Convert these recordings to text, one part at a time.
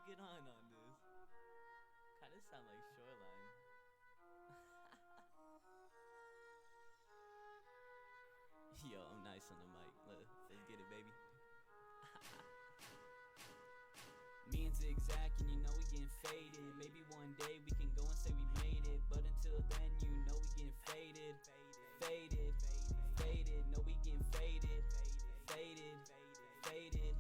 get on this? Kinda sound like Shoreline. Yo, I'm nice on the mic. Let's get it, baby. Me and Zigzag, and you know we getting faded. Maybe one day we can go and say we made it, but until then, you know we getting faded. Faded, faded, no we getting faded. Faded, faded.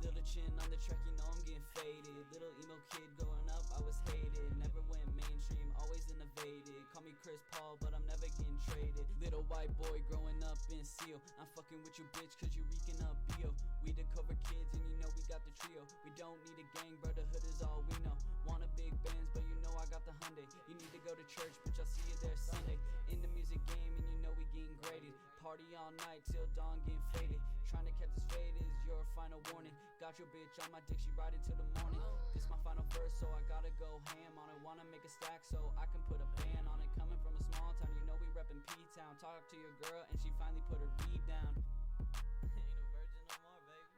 Little chin on the track, you know I'm getting faded. Little emo kid growing up, I was hated. Never went mainstream, always innovated. Call me Chris Paul, but I'm never getting traded. Little white boy growing up in Seal. I'm fucking with your bitch cause you reeking up BO. We the cover kids and you know we got the trio. We don't need a gang, brotherhood is all we know. Want a big bands, but you know I got the Hyundai. You need to go to church, but I'll see you there Sunday. In the music game and you know we getting graded. Party all night till dawn getting faded. Trying to catch this fade is your final warning. Got your bitch on my dick, she ride till the morning. This my final verse, so I gotta go ham on it. Wanna make a stack so I can put a band on it. Coming from a small town, you know we reppin' P-Town. Talk to your girl and she finally put her beat down. Ain't a virgin no more, baby.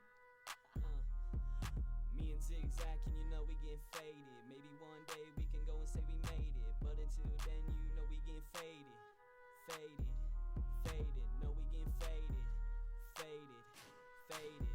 Me and Zigzag, and you know we getting faded. Maybe one day we can go and say we made it, but until then, you know we getting faded. Faded, faded, no we getting faded. Faded, faded.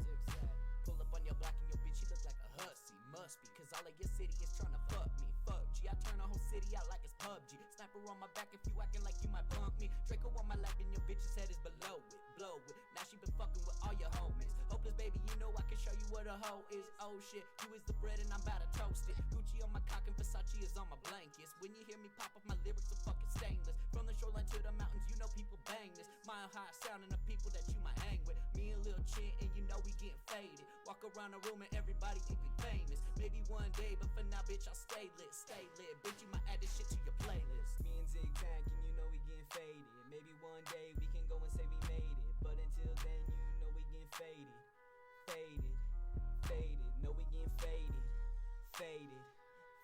Zigzag. Pull up on your block and your bitch, she look like a hussy. Must be, cause all of your city is tryna fuck me. Fuck G, I turn a whole city out like it's PUBG. Sniper on my back if you acting like you might punk me. Draco on my lap and your bitch's head is below it. Blow it, now she been fucking with all your homies. Hopeless baby, you know I can show you what a hoe is. Oh shit, you is the bread and I'm about to toast it. Gucci on my cock and Versace is on my blankets. When you hear me pop off, my lyrics are fucking stainless. From the shoreline to the mountains, you know people bang this. Mile high sounding the people that you might hang with. Me and Lil Chin and you know we getting faded. Walk around the room and everybody think we famous. Maybe one day, but for now, bitch, I'll stay lit, stay lit. Bitch, you might add this shit to your playlist. Me and Zigzag, and you know we getting faded. Maybe one day we can go and say we made it, but until then, you know we getting faded. Faded, faded, no we getting faded. Faded,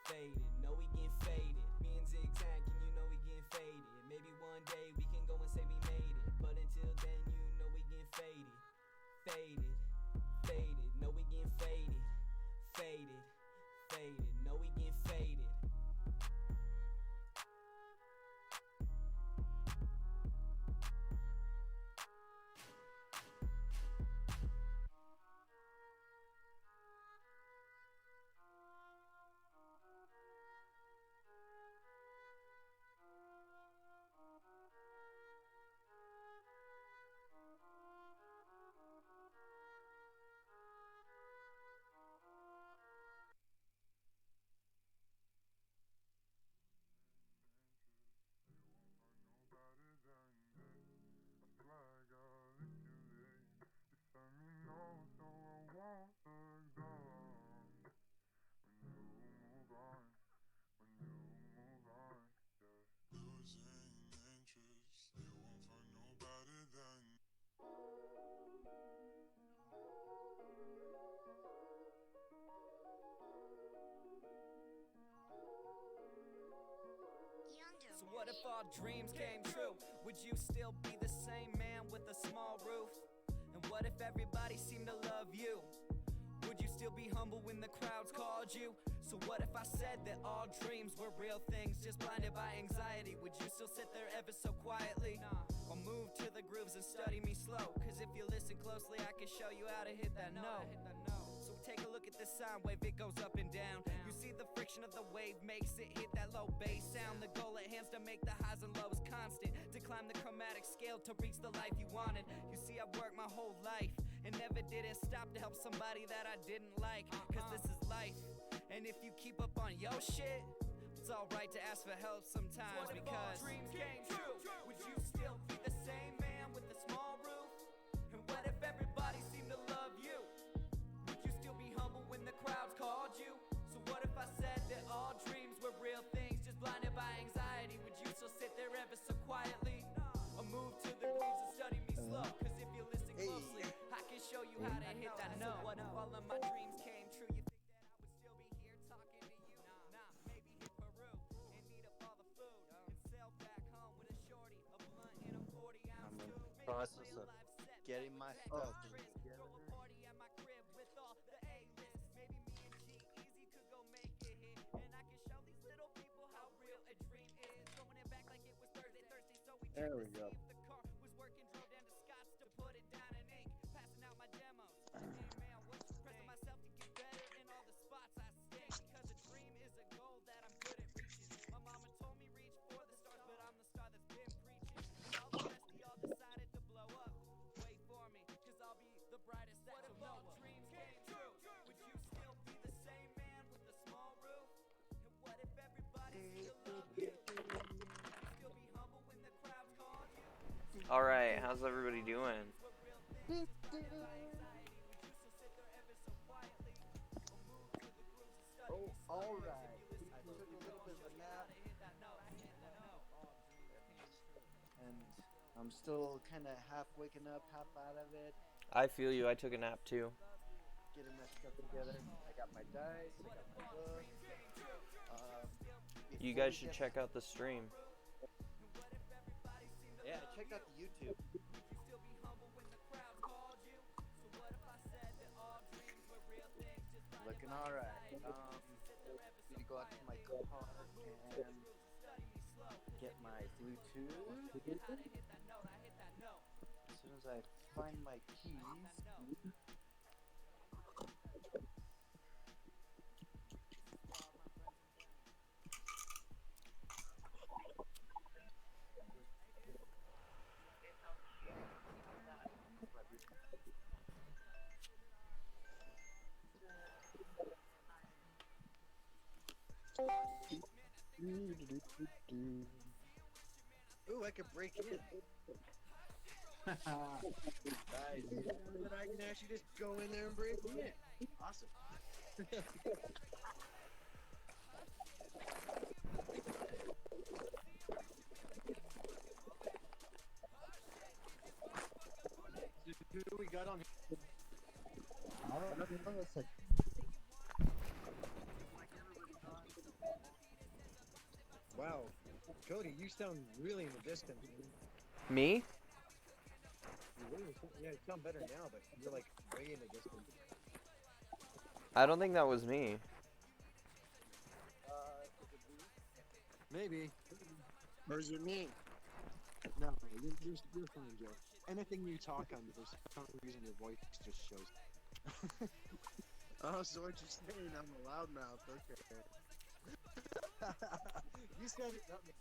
faded, no we getting faded. Me and Zigzag, and you know we getting faded. Maybe one day we can go and say we made it, but until then, you know we getting faded. Faded, faded, no we getting faded. Faded, faded, no we getting faded. Better than this. I feel like I'll let you live. You tell me no, so I won't look down. When you move on, when you move on, yeah. Losing interest, you won't find nobody than. So what if our dreams came true? Would you still be the same man with a small roof? And what if everybody seemed to love you? Would you still be humble when the crowds called you? So what if I said that all dreams were real things, just blinded by anxiety? Would you still sit there ever so quietly? Or move to the grooves and study me slow? Cause if you listen closely, I can show you how to hit that note. So take a look at the sine wave, it goes up and down. You see the friction of the wave makes it hit that low bass sound. The goal at hand's to make the highs and lows constant, to climb the chromatic scale to reach the life you wanted. You see, I've worked my whole life and never didn't stop to help somebody that I didn't like. Cause this is life, and if you keep up on your shit, it's alright to ask for help sometimes. So because if all dreams came true, would you still be the same man with a small roof? And what if everybody seemed to love you? Would you still be humble when the crowds called you? So what if I said that all dreams were real things, just blinded by anxiety? Would you still sit there ever so quietly? Or move to the grooves and study me slow? Cause if you listen closely, I can show you how to hit that note. So what if all of my dreams came true? You think that I would still be here talking to you? Nah, maybe hit Peru and eat up all the food and sail back home with a shorty, a blunt and a 40-ounce tube. Process of getting my stuff Throw a party at my crib with all the A-list. Maybe me and There we go. The car was working, drove down to Scott's to put it down in ink, passing out my demos. Hey man, what's pressing myself to get better in all the spots I stink, because a dream is a goal that I'm good at reaching. My mama told me reach for the stars, but I'm the star that's been preaching. And all the rest of y'all decided to blow up. Wait for me, cause I'll be the brightest that you'll know of. Dreams came true. Would you still be the same man with a small roof? And what if everybody still loved you? Still be humble when the crowd called you? Alright, how's everybody doing? Oh, all right. I took a little bit of a nap, and I'm still kind of half waking up, half out of it, I feel you, I took a nap too. getting my stuff together. I got my dice, I got my book. You Before guys we should get- check out the stream. Yeah, check out the YouTube. Looking all right. Need to go out to my car and get my Bluetooth. As soon as I find my keys. Ooh, I could break in. Nice. But I can actually just go in there and break in. Awesome. Who we got on here? I don't know. It's like Wow. Cody, you sound really in the distance. Me? Yeah, you sound better now, but you're like way in the distance. I don't think that was me. Maybe. or is it me? No, you're fine, Joe. Anything you talk on, for some reason your voice just shows. Oh, so what you're saying? I'm a loudmouth. Okay. You said it, not me.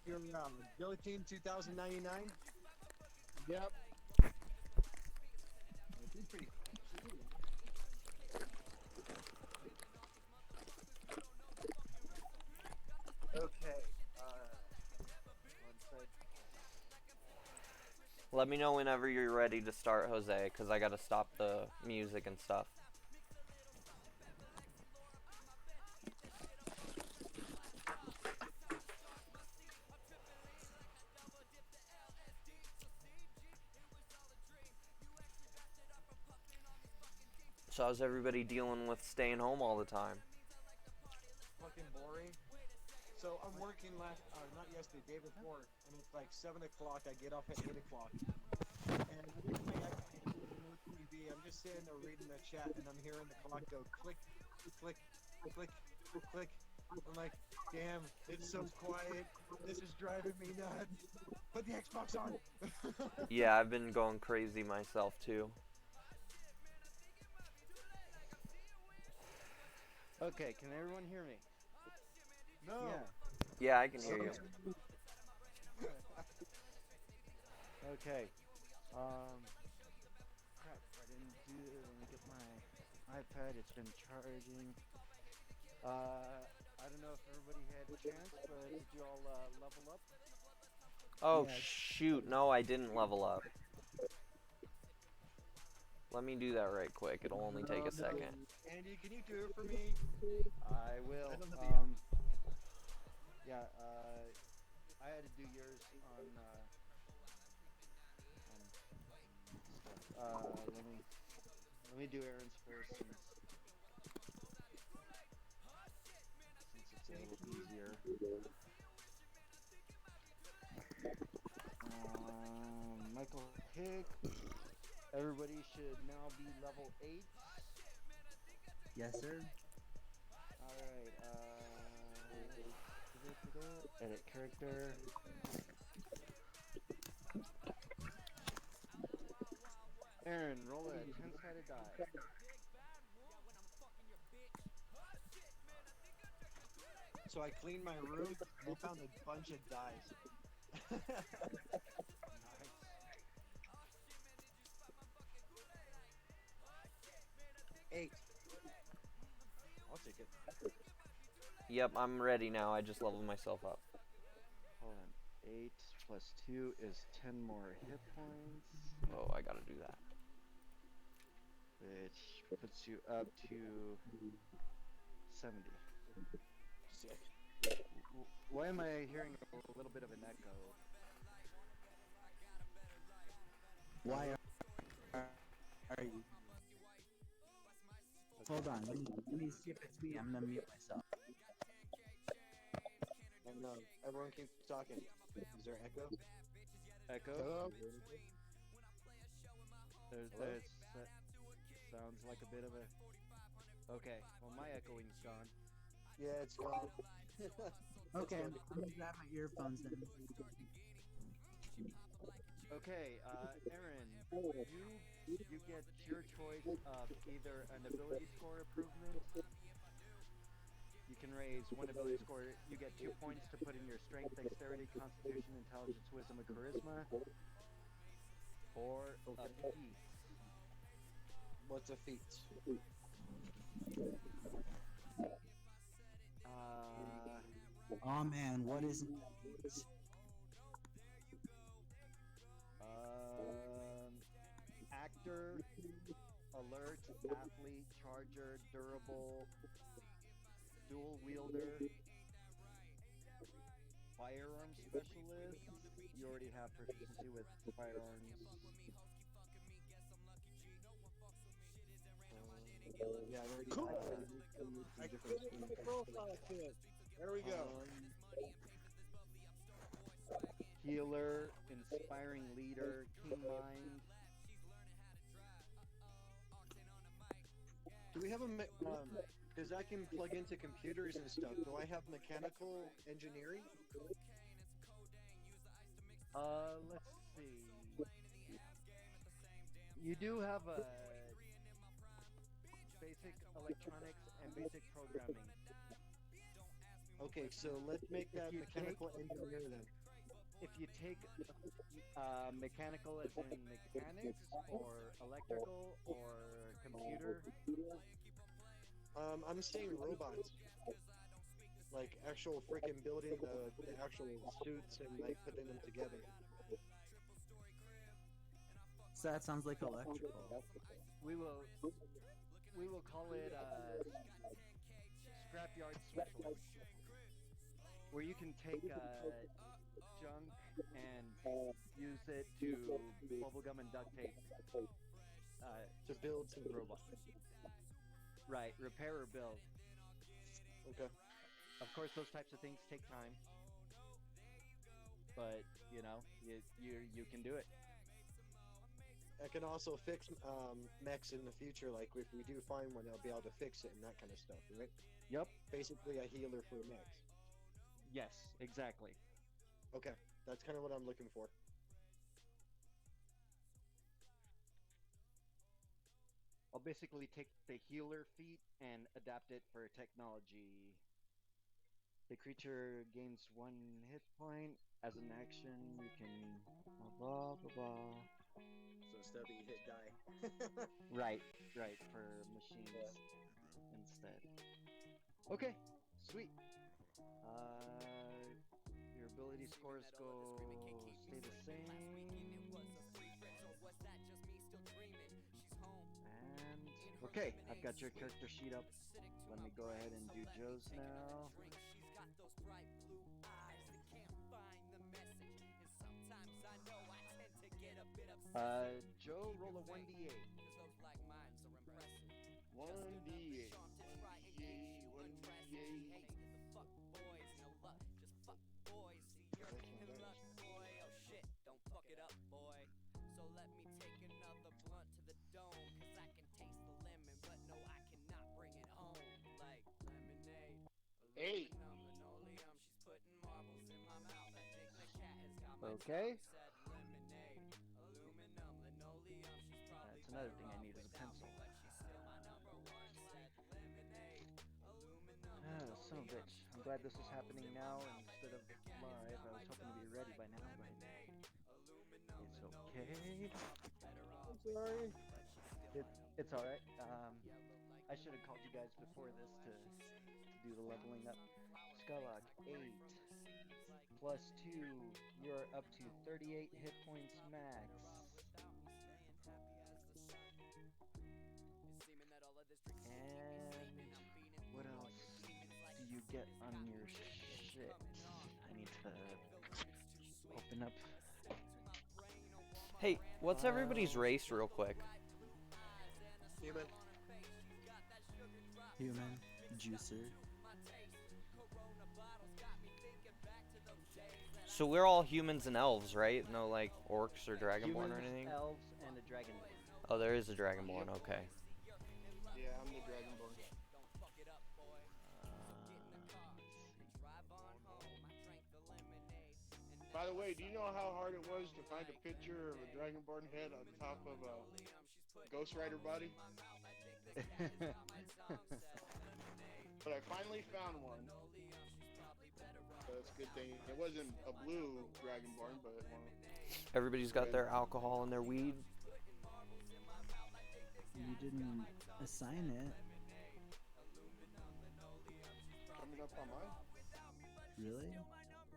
Your Guillotine 2099? Yep. He's pretty. Okay. One sec. Let me know whenever you're ready to start, Jose, because I gotta stop the music and stuff. So how's everybody dealing with staying home all the time? Fucking boring. So I'm working not yesterday, day before, and it's like 7 o'clock. I get off at 8 o'clock. And I get my iPad, no TV. I'm just sitting there reading the chat, and I'm hearing the clock go click, click, click, click. I'm like, damn, it's so quiet. This is driving me nuts. Put the Xbox on. Yeah, I've been going crazy myself too. Okay, can everyone hear me? No. Yeah, I can hear you. Okay. Crap, I didn't do it. Let me get my iPad. It's been charging. I don't know if everybody had a chance, but did you all level up? Oh Yeah. shoot, no I didn't level up. Let me do that right quick, it'll only take a second. Andy, can you do it for me? I will. I don't have the- Yeah, I had to do yours on stuff. Let me do Aaron's first since it's a little easier. Michael Hick. Everybody should now be level 8. Yes, sir. Alright, edit character. Aaron, roll a 10-sided die. So I cleaned my room and I found a bunch of dyes. Nice. 8. I'll take it. Yep, I'm ready now. I just leveled myself up. Hold on. 8 plus 2 is 10 more hit points, Oh, I gotta do that. which puts you up to 70. Sick. Why am I hearing a little bit of an echo? Why are you? Hold on, let me see if it's me. I'm gonna mute myself. And everyone keeps talking. Is there echo? Echo? Hello? There's sounds like a bit of a... Okay, well my echoing's gone. Yeah, it's gone. Okay, I'm gonna grab my earphones then. Okay, Aaron, you get your choice of either an ability score improvement. You can raise one ability score. You get 2 points to put in your strength, dexterity, constitution, intelligence, wisdom, and charisma. Or a feat. What's a feat? Oh man, what is? Actor, alert, athlete, charger, durable, dual wielder, firearm specialist. You already have proficiency with firearms. Yeah, I already I created the profile kit. There we go. Healer, inspiring leader, keen mind. Do we have a because I can plug into computers and stuff. Do I have mechanical engineering? Let's see. You do have a basic electronics and basic programming. Okay, so let's make that mechanical engineer then. If you take mechanical as in mechanics or electrical or computer. I'm saying robots. Like actual freaking building the actual suits and like putting them together. So that sounds like electrical. We will call it scrapyard specialist, where you can take junk and use it to bubblegum and duct tape To build some robots. Right, repair or build. Okay. Of course, those types of things take time, but you know, you can do it. I can also fix mechs in the future. Like if we do find one, I'll be able to fix it and that kind of stuff, right? Yep. Basically, a healer for mechs. Yes, exactly. Okay, that's kind of what I'm looking for. I'll basically take the healer feat and adapt it for technology. The creature gains 1 hit point. As an action, you can blah blah blah. So instead you hit die. Right, for machines instead. Okay, sweet. Your ability scores stay the same. And okay, I've got your character sheet up. Let me go ahead and do Joe's now. Joe, roll a 1d8. 1d8. 1d8. 8. Okay. That's another thing I need is a pencil. Ah, son of a bitch. I'm glad this is happening now instead of live. I was hoping to be ready by now, but it's okay. I'm sorry. It's alright. I should have called you guys before this to do the leveling up. Skylock 8 plus 2. You're up to 38 hit points max. And what else do you get on your shit? I need to open up. Hey, what's everybody's race, real quick? Human. Human. Juicer. So we're all humans and elves, right? No, like, orcs or dragonborn or Humans, anything? elves, and a dragonborn. Oh, there is a dragonborn, okay. Yeah, I'm the Dragonborn. By the way, do you know how hard it was to find a picture of a Dragonborn head on top of a Ghost Rider body? But I finally found one. So it's a good thing. It wasn't a blue Dragonborn, but one. Everybody's got their alcohol and their weed. You didn't assign it. Coming up on mine? Really?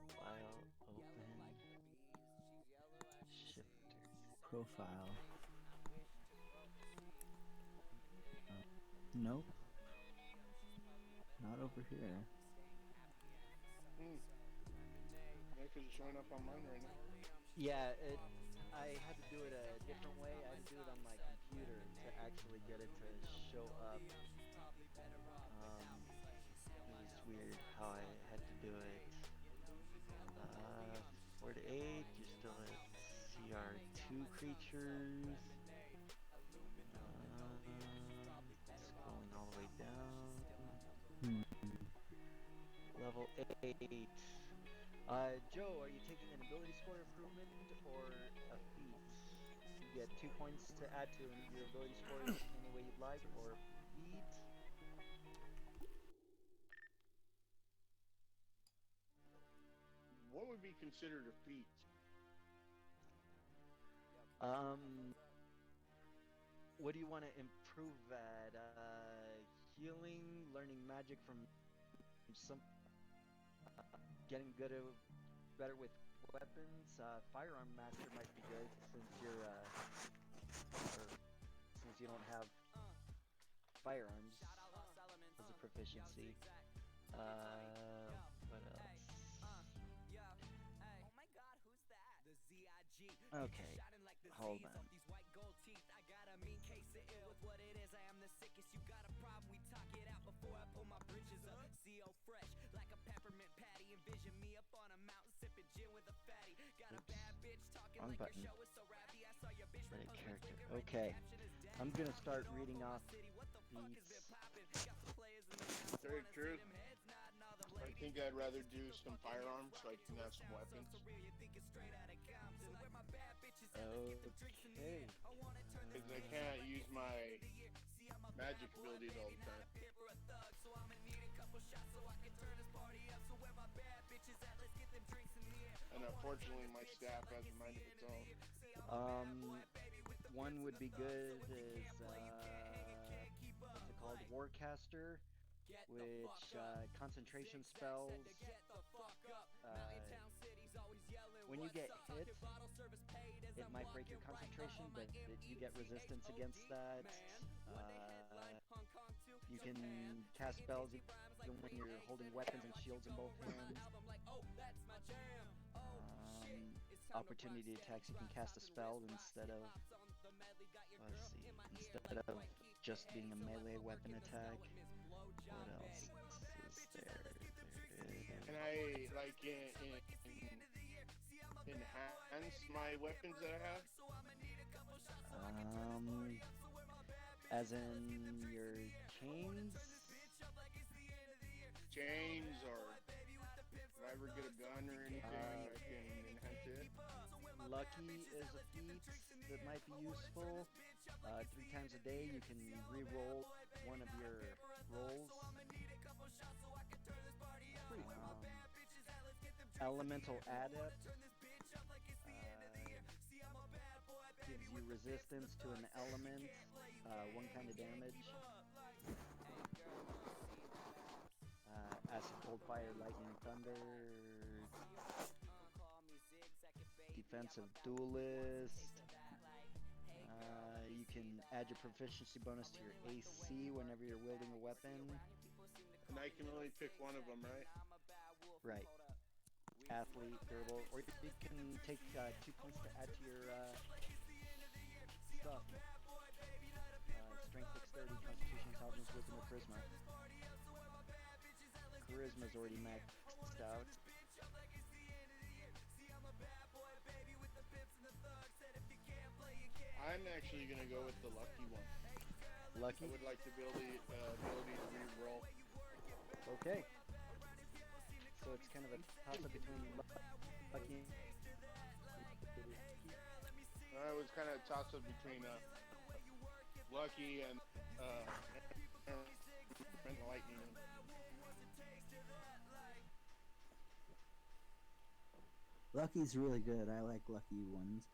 File open. Shifter. Profile. Nope. Not over here. Yeah, because it's showing up on mine right now. Yeah, I had to do it a different way. I had to do it on my computer to actually get it to show up. It was weird how I had to do it. 4 to 8, you're still at CR2 creatures. Scrolling all the way down. Level 8. Joe, are you taking an ability score improvement or a feat? You get 2 points to add to your ability score any way you'd like, or feat. What would be considered a feat? What do you want to improve at? Healing, learning magic from some, getting better with weapons. Firearm master might be good since you're, since you don't have firearms as a proficiency. What else? Okay, hold on. Wrong button. Edit character. Okay. I'm gonna start reading off feats. Very true. I think I'd rather do some firearms so I can have some weapons. Okay. Because I can't use my magic abilities all the time. And unfortunately, my staff has a mind of its own. One would be good is, what's it called? Warcaster, which, concentration spells, when you get hit, it might break your concentration, but you get resistance against that. You can cast spells even when you're holding weapons and shields in both hands. Opportunity attacks, you can cast a spell instead of, let's see, instead of just being a melee weapon attack. What else is there? Can I, like, enhance my weapons that I have? As in your chains? chains, or if I ever get a gun or anything, I can enhance it. Lucky is a feat that might be useful. 3 times a day, you can re-roll one of your rolls. Pretty cool. Elemental Adept gives you resistance to an element, one kind of damage. Acid, Cold, Fire, Lightning, Thunder. Defensive Duelist. You can add your proficiency bonus to your AC whenever you're wielding a weapon. And I can only pick one of them, right? Right. Athlete, durable, or you can take 2 points to add to your stuff. Strength, Dexterity, Constitution, Intelligence, Wisdom, or Charisma. Charisma's already maxed out. I'm actually gonna go with the lucky one. Lucky? I would like the ability to re-roll. Okay. So it's kind of a toss-up between lucky. I was kind of a toss-up between lucky and lightning. Lucky's really good. I like lucky ones.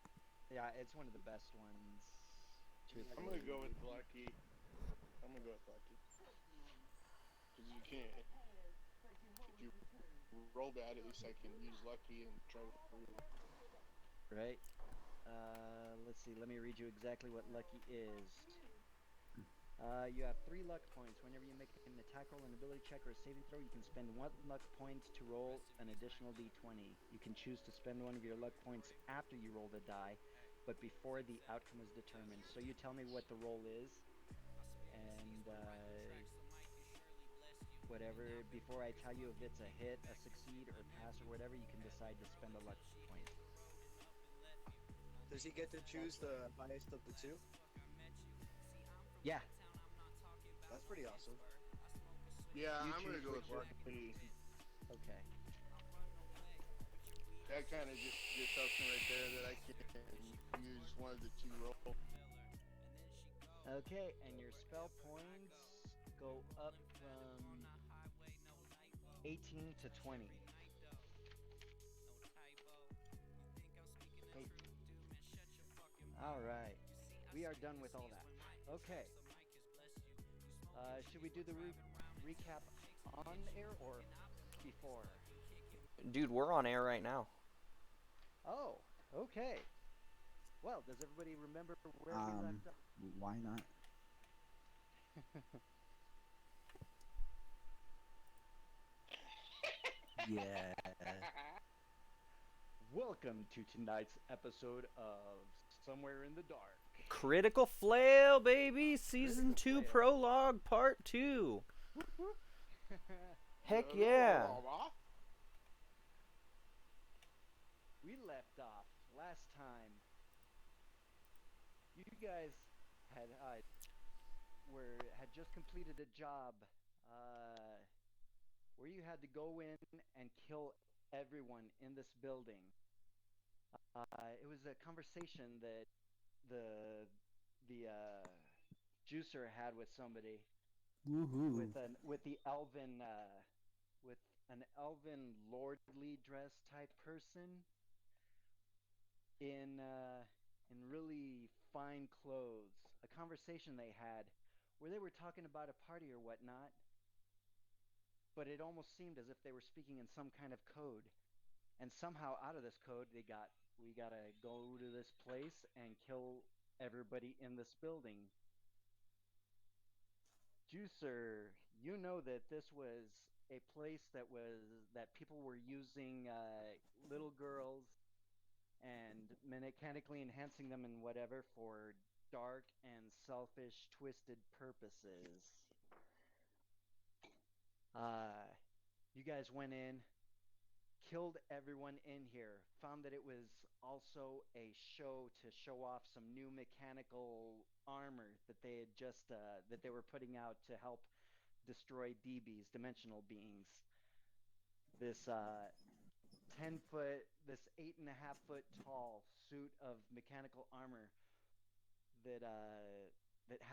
Yeah, it's one of the best ones. I'm gonna go with lucky. I'm gonna go with lucky. Because you can't. If you roll bad, at least I can use lucky and try to improve. Right. Let's see. Let me read you exactly what lucky is. You have 3 luck points. Whenever you make an attack roll, an ability check, or a saving throw, you can spend 1 luck point to roll an additional d20. You can choose to spend one of your luck points after you roll the die, but before the outcome is determined. So you tell me what the roll is, and whatever, before I tell you if it's a hit, a succeed, or pass, or whatever, you can decide to spend a luck point. Does he get to choose the highest of the 2? Yeah. That's pretty awesome. Yeah, You I'm gonna choose go with which one. lucky. Okay. That kind of just tells me right there that I can use one of the 2 rolls. Okay, and your spell points go up from 18 to 20. Hey. All right. We are done with all that. Okay. Should we do the recap on air or before? Dude, we're on air right now. Oh, okay. Well, does everybody remember where we left off? Why not? Yeah. Welcome to tonight's episode of Somewhere in the Dark. Critical Flail, baby! Season 2 Flail. Prologue Part 2. Heck yeah! We left off last time. You guys had had just completed a job where you had to go in and kill everyone in this building. It was a conversation that the juicer had with somebody. Woohoo. with an elven lordly dress type person in really fine clothes. A conversation they had where they were talking about a party or whatnot, but it almost seemed as if they were speaking in some kind of code. And somehow out of this code we gotta go to this place and kill everybody in this building. Juicer, you know that this was a place that people were using little girls and mechanically enhancing them and whatever for dark and selfish, twisted purposes. You guys went in, killed everyone in here, found that it was also a show to show off some new mechanical armor that they had just that they were putting out to help destroy DBs, dimensional beings. This 10-foot, this 8.5-foot tall suit of mechanical armor that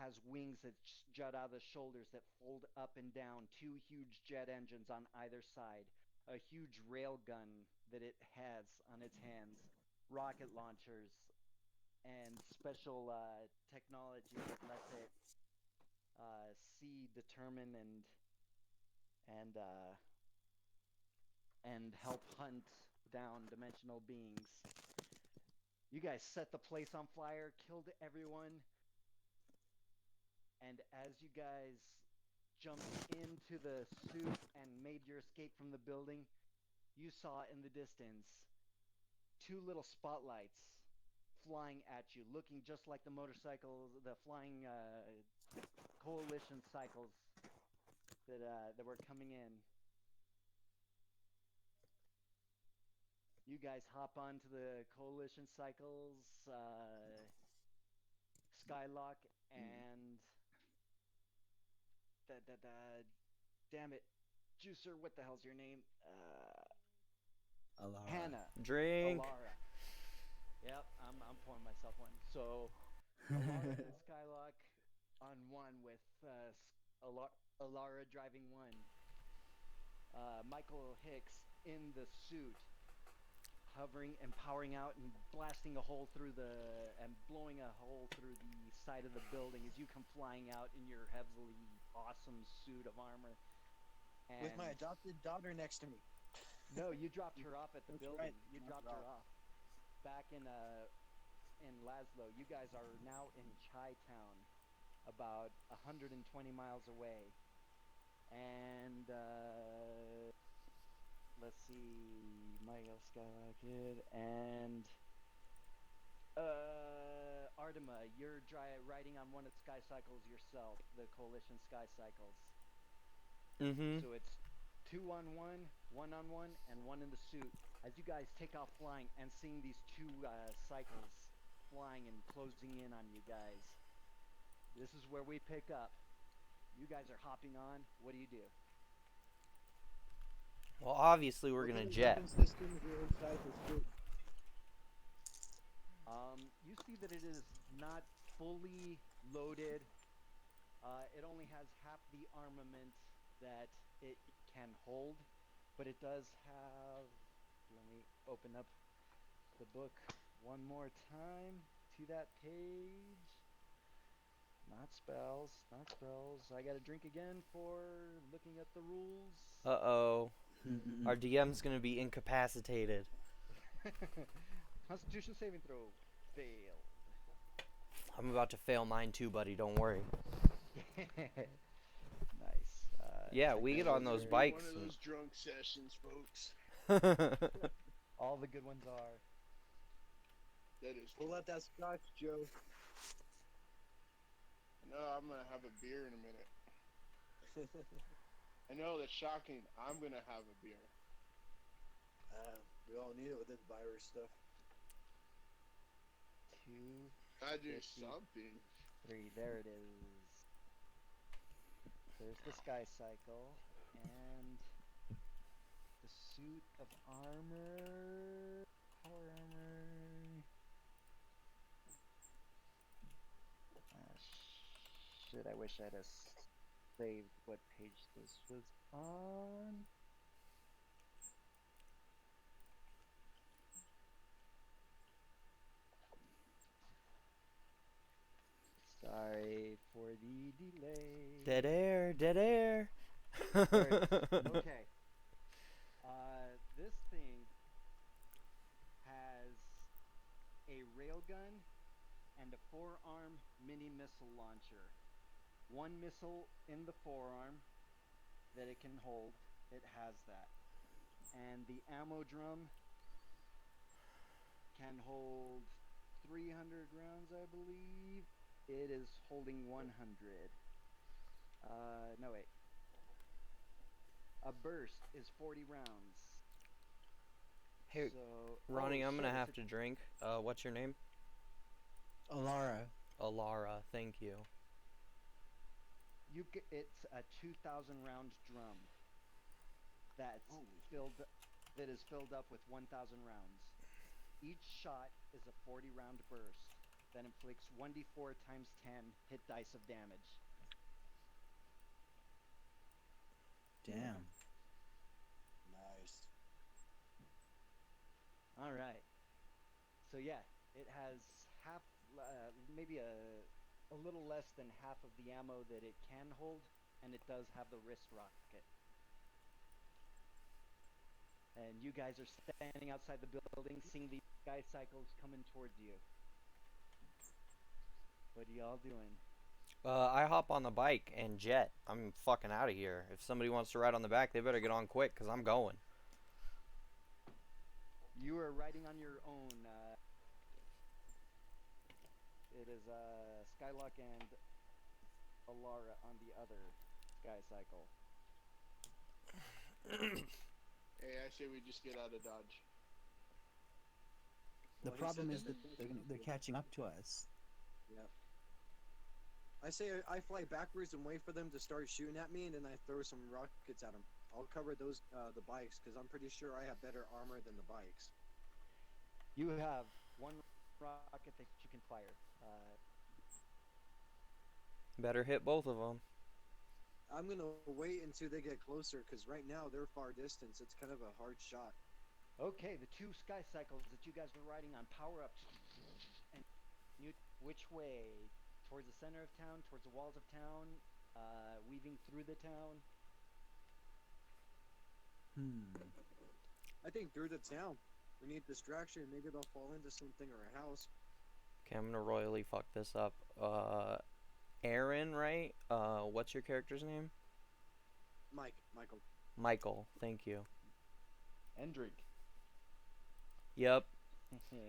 has wings that jut out of the shoulders that fold up and down, two huge jet engines on either side, a huge rail gun that it has on its hands, rocket launchers, and special technology that lets it see, determine, and uh, and help hunt down dimensional beings. You guys set the place on fire, killed everyone, and as you guys jumped into the suit and made your escape from the building, you saw in the distance two little spotlights flying at you, looking just like the motorcycles, the flying coalition cycles that were coming in. You guys hop onto the coalition cycles, Skylock, and damn it, Juicer, what the hell's your name? Alara. Hannah. Drink. Alara. Yep, I'm pouring myself one. So, Alara and Skylock on one with Alara driving one. Michael Hicks in the suit, hovering and powering out and blasting a hole through and blowing a hole through the side of the building as you come flying out in your heavily awesome suit of armor. And With my adopted daughter next to me. no, you dropped her off at the That's building. right. You dropped her off back in Laszlo. You guys are now in Chi Town, about 120 miles away. And let's see, Michael Skylakid and Artima, you're riding on one of the Sky Cycles yourself, the Coalition Sky Cycles. Mm-hmm. So it's 2-on-1, 1-on-1, and one in the suit. As you guys take off flying and seeing these two cycles flying and closing in on you guys, this is where we pick up. You guys are hopping on. What do you do? Well, obviously we're gonna jet. Systems are inside the suit. You see that it is not fully loaded. It only has half the armament that it can hold, but it does have. Let me open up the book one more time to that page. Not spells, not spells. I gotta drink again for looking at the rules. Uh-oh. Our DM's gonna be incapacitated. Constitution saving throw. Failed. I'm about to fail mine too, buddy. Don't worry. Nice. Yeah, we get on those bikes. One of those drunk sessions, folks. All the good ones are. That is. Pull out that scotch, Joe. No, I'm gonna have a beer in a minute. I know that's shocking. I'm gonna have a beer. We all need it with this virus stuff. 2, I do 50. something. 3. There it is. There's the Sky Cycle and the suit of armor. Power armor. Shit, I wish I'd have saved what page this was on. Sorry for the delay. Dead air, dead air. Okay. This thing has a railgun and a forearm mini missile launcher. One missile in the forearm that it can hold. It has that. And the ammo drum can hold 300 rounds, I believe. It is holding 100. No, wait. A burst is 40 rounds. Hey, so, Ronnie, I'm gonna shit, have to drink. What's your name? Alara. Alara, thank you. It's a 2,000 round drum that's that is filled up with 1,000 rounds. Each shot is a 40 round burst that inflicts 1d4 times 10 hit dice of damage. Damn. Nice. All right. So yeah, it has half, maybe a little less than half of the ammo that it can hold, and it does have the wrist rocket. And you guys are standing outside the building, seeing these sky cycles coming towards you. What are y'all doing? I hop on the bike and jet. I'm fucking out of here. If somebody wants to ride on the back, they better get on quick, because I'm going. You are riding on your own. It is Skylock and Alara on the other sky cycle. Hey, I say we just get out of Dodge. The Well, he problem said is that they're catching up to us. Yeah. I say I fly backwards and wait for them to start shooting at me, and then I throw some rockets at them. I'll cover those the bikes, because I'm pretty sure I have better armor than the bikes. You have one rocket that you can fire. Better hit both of them. I'm gonna wait until they get closer, because right now they're far distance. It's kind of a hard shot. Okay, the two sky cycles that you guys were riding on power up. And you, which way? Towards the center of town, towards the walls of town, weaving through the town? I think through the town. We need distraction. Maybe they'll fall into something or a house. Okay, I'm gonna royally fuck this up. Aaron, right? What's your character's name? Michael. Michael, thank you. Endrick. Yep.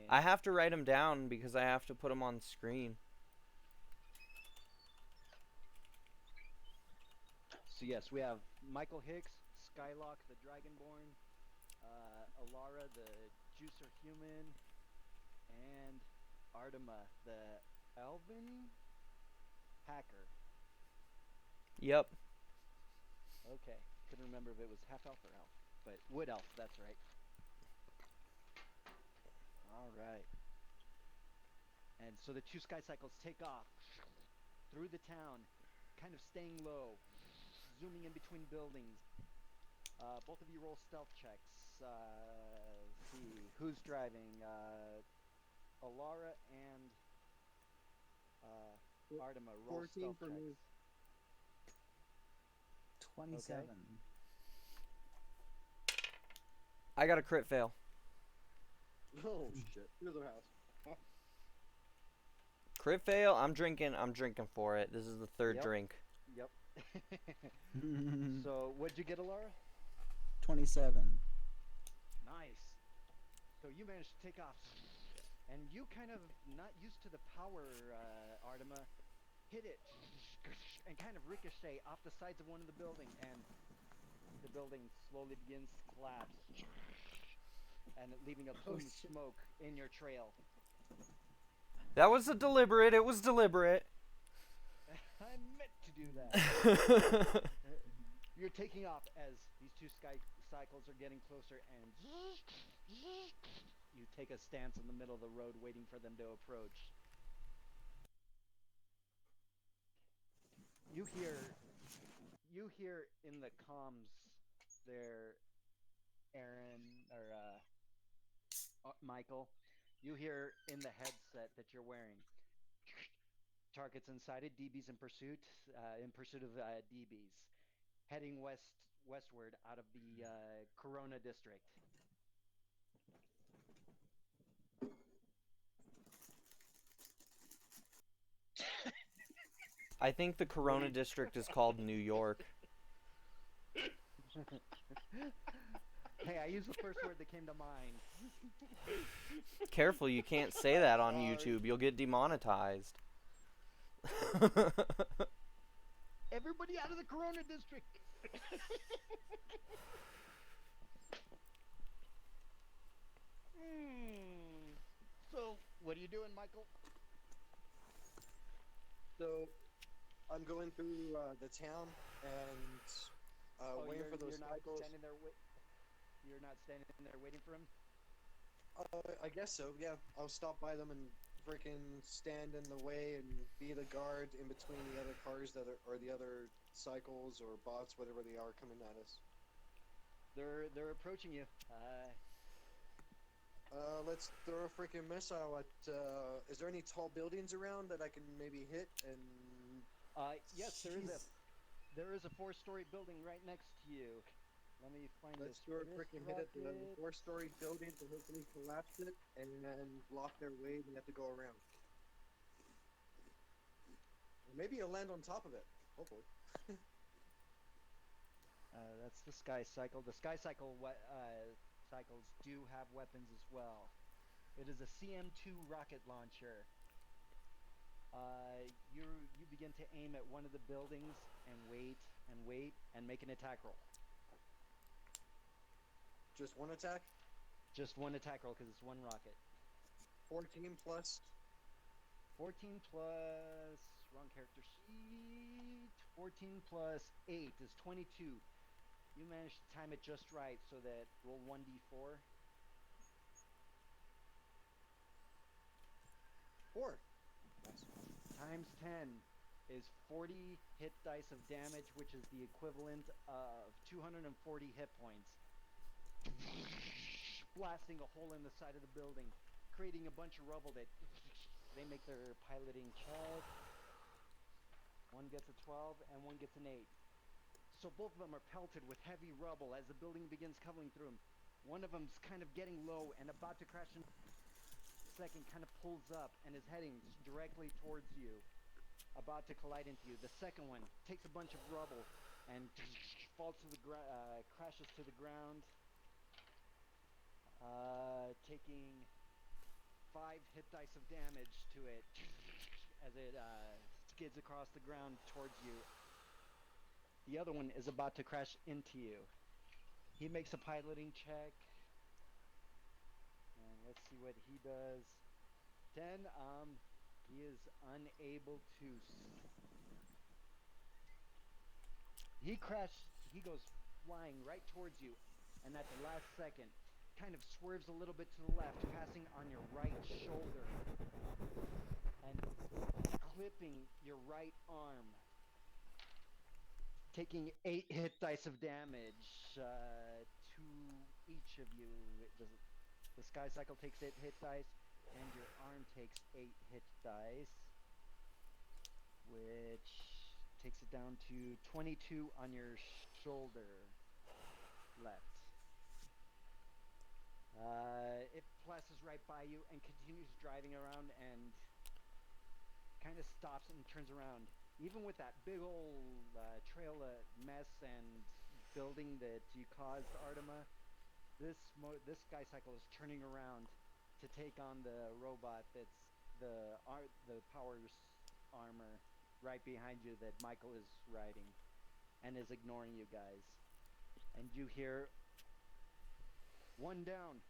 I have to write him down because I have to put him on screen. So yes, we have Michael Hicks, Skylock the Dragonborn, Alara the Juicer Human, and Artema the Elven Hacker. Yep. Okay, couldn't remember if it was half elf or elf, but wood elf, that's right. All right. And so the two sky cycles take off through the town, kind of staying low, zooming in between buildings. Both of you roll stealth checks. Let's see, who's driving? Alara and Artema, roll 14 stealth for checks. me. 27. Okay. I got a crit fail. Oh shit! Through the house. Crit fail? I'm drinking for it. This is the third Yep. drink. Yep. So, what'd you get, Alara? 27. Nice. So you managed to take off, and you kind of not used to the power, Artema, hit it and kind of ricochet off the sides of one of the building, and the building slowly begins to collapse, and leaving a plume of smoke in your trail. That was deliberate. It was deliberate. I meant to do that. You're taking off as these two sky cycles are getting closer, and you take a stance in the middle of the road waiting for them to approach. You hear in the comms there, Aaron, or Michael, you hear in the headset that you're wearing, targets unsighted, DBs in pursuit of DBs, heading westward out of the Corona district. I think the Corona district is called New York. Hey, I used the first word that came to mind. Careful, you can't say that on YouTube. You'll get demonetized. Everybody out of the Corona district! So, what are you doing, Michael? So, I'm going through the town and waiting for those you're not cycles. standing there. You're not standing there waiting for him. I guess so. Yeah, I'll stop by them and freaking stand in the way and be the guard in between the other cars or the other cycles or bots, whatever they are, coming at us. They're approaching you. Let's throw a freaking missile at. Is there any tall buildings around that I can maybe hit? And Yes, there is a 4-story building right next to you. Let me find let's this. throw a Wrist freaking hit at the rocket. 4-story building to hopefully collapse it and then block their way. We have to go around. Or maybe you'll land on top of it. Hopefully. That's the Sky Cycle. The Sky Cycle cycles do have weapons as well. It is a CM2 rocket launcher. You begin to aim at one of the buildings and wait and make an attack roll. Just one attack? Just one attack roll because it's one rocket. 14 plus. 14 plus wrong character sheet. 14 plus 8 is 22. You managed to time it just right so that roll 1d4. 4. Nice. Times 10 is 40 hit dice of damage, which is the equivalent of 240 hit points. Blasting a hole in the side of the building, creating a bunch of rubble that they make their piloting check. One gets a 12 and one gets an 8. So both of them are pelted with heavy rubble as the building begins covering through them. One of them's kind of getting low and about to crash in. Second kind of pulls up and is heading directly towards you, about to collide into you. The second one takes a bunch of rubble and falls to the crashes to the ground, taking 5 hit dice of damage to it as it skids across the ground towards you. The other one is about to crash into you. He makes a piloting check. And let's see what he does. 10. He is unable to. He goes flying right towards you, and at the last second, kind of swerves a little bit to the left, passing on your right shoulder, and clipping your right arm, taking 8 hit dice of damage to each of you. The Sky Cycle takes 8 hit dice, and your arm takes 8 hit dice, which takes it down to 22 on your shoulder left. It passes right by you and continues driving around and kind of stops and turns around. Even with that big old trail of mess and building that you caused, Artima, this Sky Cycle is turning around to take on the robot that's the power armor right behind you that Michael is riding, and is ignoring you guys. And you hear, one down.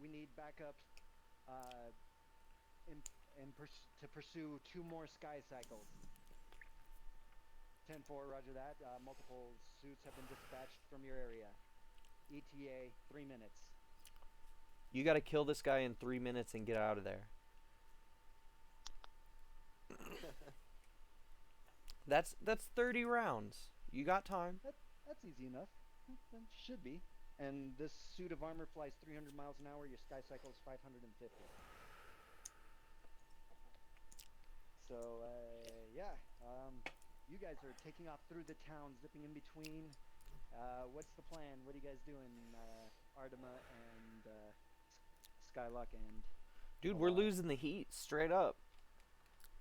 We need backup to pursue 2 more Sky Cycles. 10-4, roger that. Multiple suits have been dispatched from your area. ETA 3 minutes. You gotta kill this guy in 3 minutes and get out of there. That's 30 rounds. You got time. That's easy enough. That should be. And this suit of armor flies 300 miles an hour. Your Sky Cycle is 550. So, yeah. You guys are taking off through the town, zipping in between. What's the plan? What are you guys doing, Artima and Skylock and... Dude, we're losing the heat, straight up.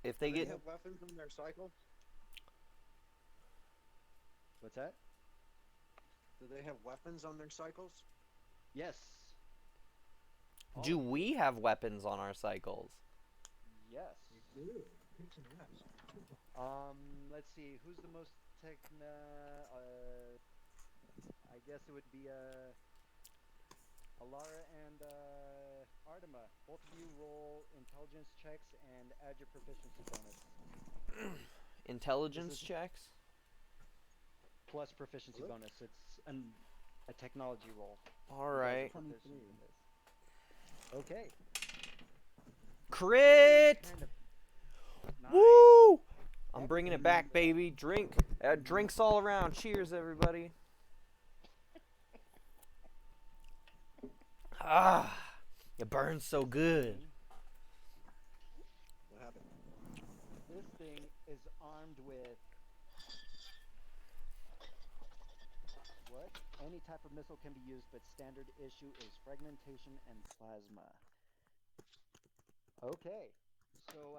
If they Do get... have weapons on their cycle? What's that? Do they have weapons on their cycles? Yes. Do we have weapons on our cycles? Yes. They do. Let's see. Who's the most I guess it would be Alara and Artima. Both of you roll intelligence checks and add your proficiency bonus. intelligence is- checks. Plus proficiency bonus. It's a technology roll. All You guys are right. proficient in this. Okay. Crit! Kind of. Nice. Woo! I'm bringing it back, baby. Drink. Drinks all around. Cheers, everybody. Ah, it burns so good. What happened? This thing is armed with what? Any type of missile can be used, but standard issue is fragmentation and plasma. Okay, so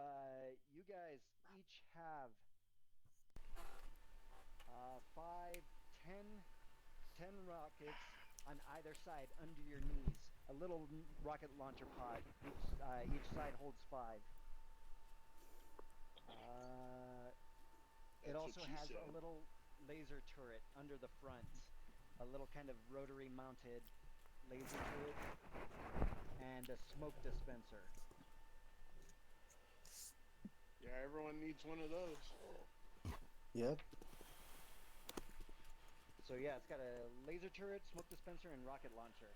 you guys each have 5, 10 rockets on either side under your knees. A little rocket launcher pod. Each side holds 5. It That's also what she has said. a little laser turret under the front. A little kind of rotary mounted laser turret. And a smoke dispenser. Yeah, everyone needs one of those. Yep. So yeah, it's got a laser turret, smoke dispenser, and rocket launcher.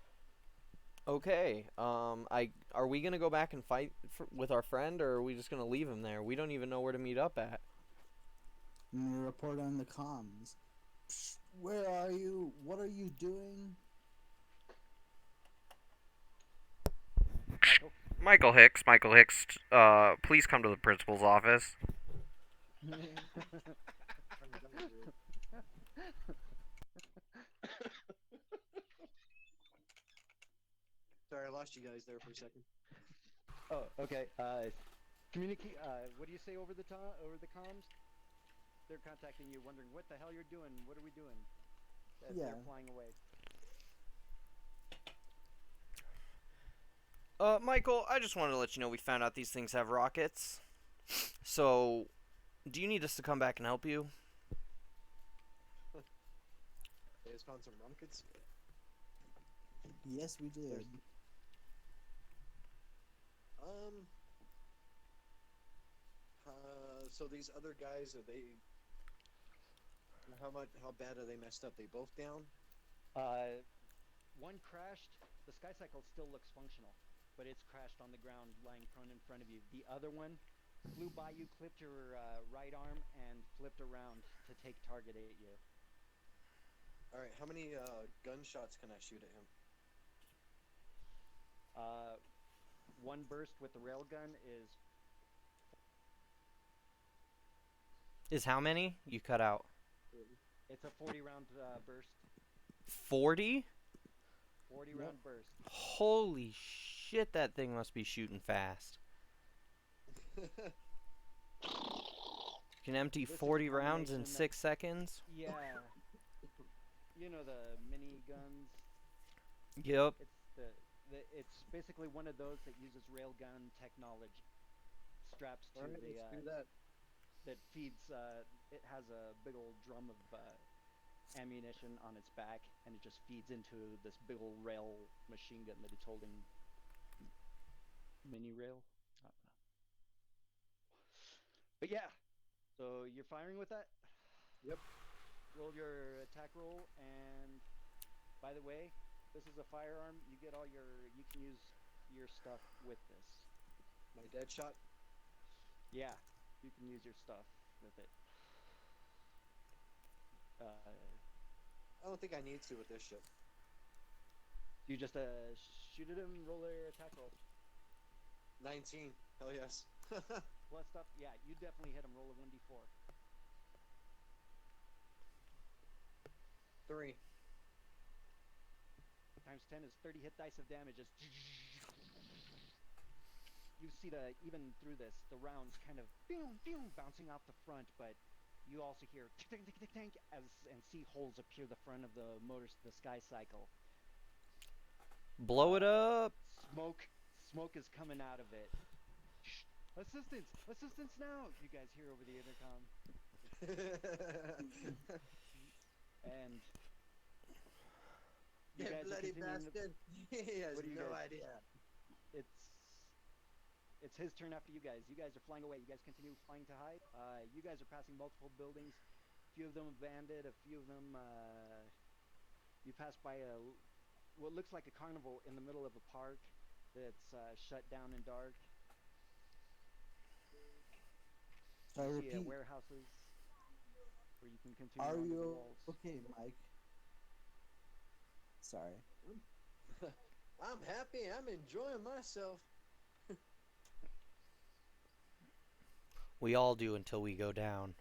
Okay. Are we gonna go back and fight with our friend, or are we just gonna leave him there? We don't even know where to meet up at. I'm gonna report on the comms. Psh, where are you? What are you doing? Michael? Michael Hicks, please come to the principal's office. Sorry, I lost you guys there for a second. Oh, okay. Communicate. What do you say over the comms? They're contacting you, wondering what the hell you're doing. What are we doing? As Yeah. they're flying away. Michael, I just wanted to let you know we found out these things have rockets. So, do you need us to come back and help you? They just found some rockets. Yes, we did. So these other guys, are they? How bad are they messed up? They both down? One crashed. The Sky Cycle still looks functional, but it's crashed on the ground, lying prone in front of you. The other one flew by you, clipped your right arm, and flipped around to take target at you. All right. How many gunshots can I shoot at him? One burst with the railgun is Is how many? You cut out. it's a 40-round burst. 40? 40-round burst. Holy shit, that thing must be shooting fast. Can empty This is 40 rounds in combination 6 seconds? Yeah. You know the mini guns. Yep. It's basically one of those that uses railgun technology. Straps to All right, the let's do that. that feeds. It has a big old drum of ammunition on its back, and it just feeds into this big old rail machine gun that it's holding. Mini rail. I don't know. But yeah, so you're firing with that. Yep. Roll your attack roll, and by the way, this is a firearm. You get all your. You can use your stuff with this. My dead shot. Yeah, you can use your stuff with it. I don't think I need to with this shit. You just shoot at him, roll your attack roll. 19. Hell yes. Plus stuff. Yeah, you definitely hit him. Roll a 1d4. 3. Times 10 is 30 hit dice of damage. Just you see even through this, the rounds kind of bouncing off the front, but you also hear tick tick tick tick and see holes appear the front of the the Sky Cycle. Blow it up. Smoke is coming out of it. Assistance now! You guys hear over the intercom. And you guys bloody are continuing bastard! He has What do you no guys- idea. It's it's his turn after you guys. You guys are flying away. You guys continue flying to hide. You guys are passing multiple buildings. A few of them abandoned. A few of them you pass by what looks like a carnival in the middle of a park that's shut down and dark. So I You see repeat, warehouses where you can continue are onto the you walls. okay, Mike? Sorry. I'm happy. I'm enjoying myself. We all do until we go down.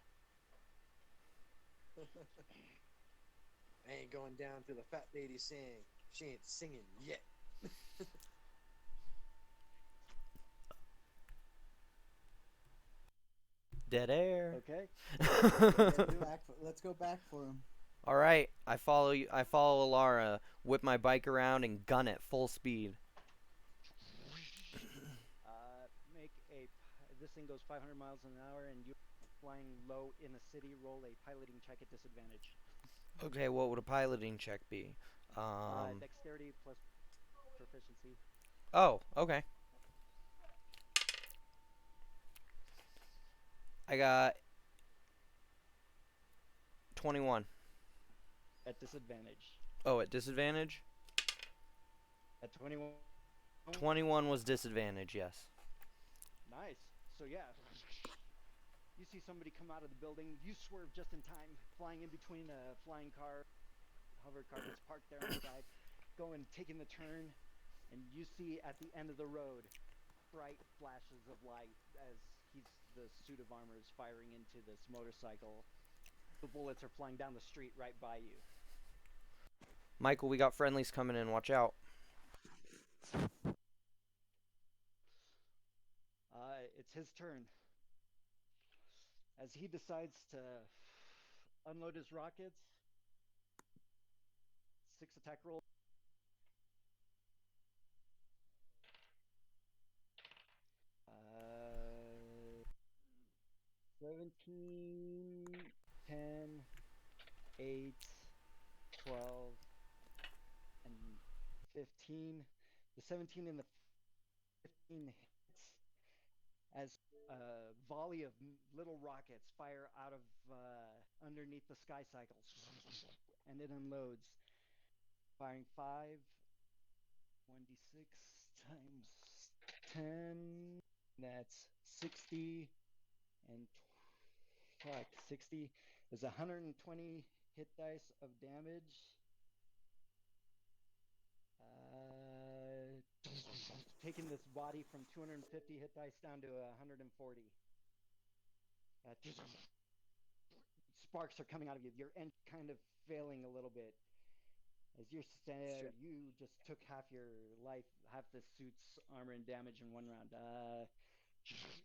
I ain't going down till the fat lady sing. She ain't singing yet. Dead air. Okay. Let's go back for him. All right, I follow you. I follow Alara. Whip my bike around and gun it full speed. Make a. This thing goes 500 miles an hour, and you're flying low in a city. Roll a piloting check at disadvantage. Okay, what would a piloting check be? Dexterity plus proficiency. Oh, okay. I got 21. At disadvantage. Oh, at disadvantage? At 21. 21 was disadvantage, yes. Nice. So yeah, you see somebody come out of the building. You swerve just in time, flying in between a flying car, hover car that's parked there on the side, going taking the turn, and you see at the end of the road bright flashes of light as the suit of armor is firing into this motorcycle. The bullets are flying down the street right by you. Michael, we got friendlies coming in. Watch out. It's his turn. As he decides to unload his rockets, 6 attack roll. Uh, 17, 10, 8, 12, and 15. The 17 and the 15 hits as a volley of little rockets fire out of underneath the sky cycles, and it unloads, firing 5, 1d6 times 10. That's 60 and fuck 60 is 120 hit dice of damage. Taking this body from 250 hit dice down to 140. Sparks are coming out of you. Your end kind of failing a little bit. As you just took half your life, half the suit's armor and damage in one round.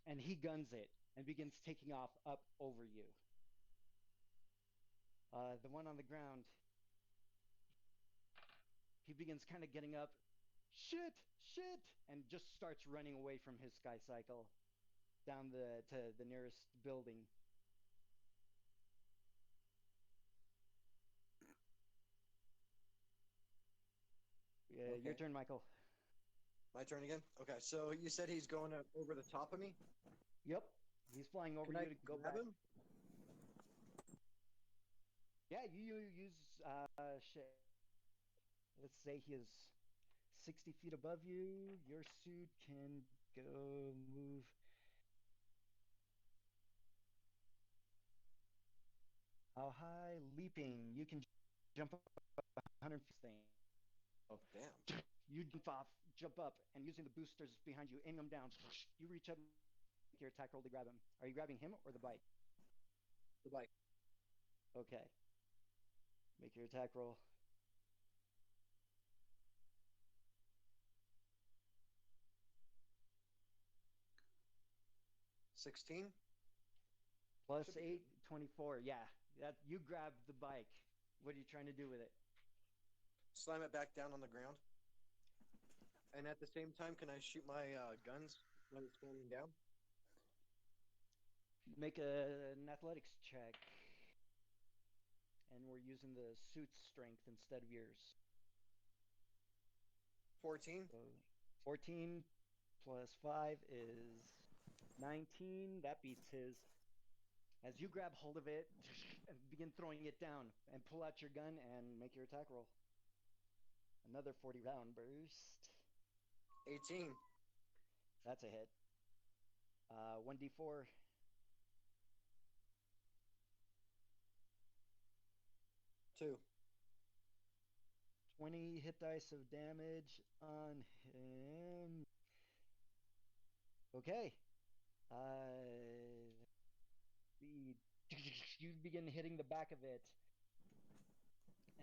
And he guns it and begins taking off up over you. The one on the ground, he begins kind of getting up, shit, and just starts running away from his sky cycle down to the nearest building. Okay. Your turn, Michael. My turn again? Okay, so you said he's going over the top of me? Yep. He's flying over Can you I to go grab back. him? Yeah, you use shit. Let's say he is 60 feet above you. Your suit can go move. How high? Leaping. You can jump up 100 feet thing. Oh, damn. You jump up, and using the boosters behind you, aim them down. You reach up, make your attack roll to grab him. Are you grabbing him or the bike? The bike. Okay. Make your attack roll. 16? Plus Should be 8, 24. Yeah. You grab the bike. What are you trying to do with it? Slam it back down on the ground. And at the same time, can I shoot my guns when it's falling down? Make an athletics check. And we're using the suit's strength instead of yours. 14? So 14 plus 5 is 19. That beats his. As you grab hold of it and begin throwing it down and pull out your gun and make your attack roll. Another 40 round burst. 18. That's a hit. 1d4. 2. 20 hit dice of damage on him. Okay. You begin hitting the back of it,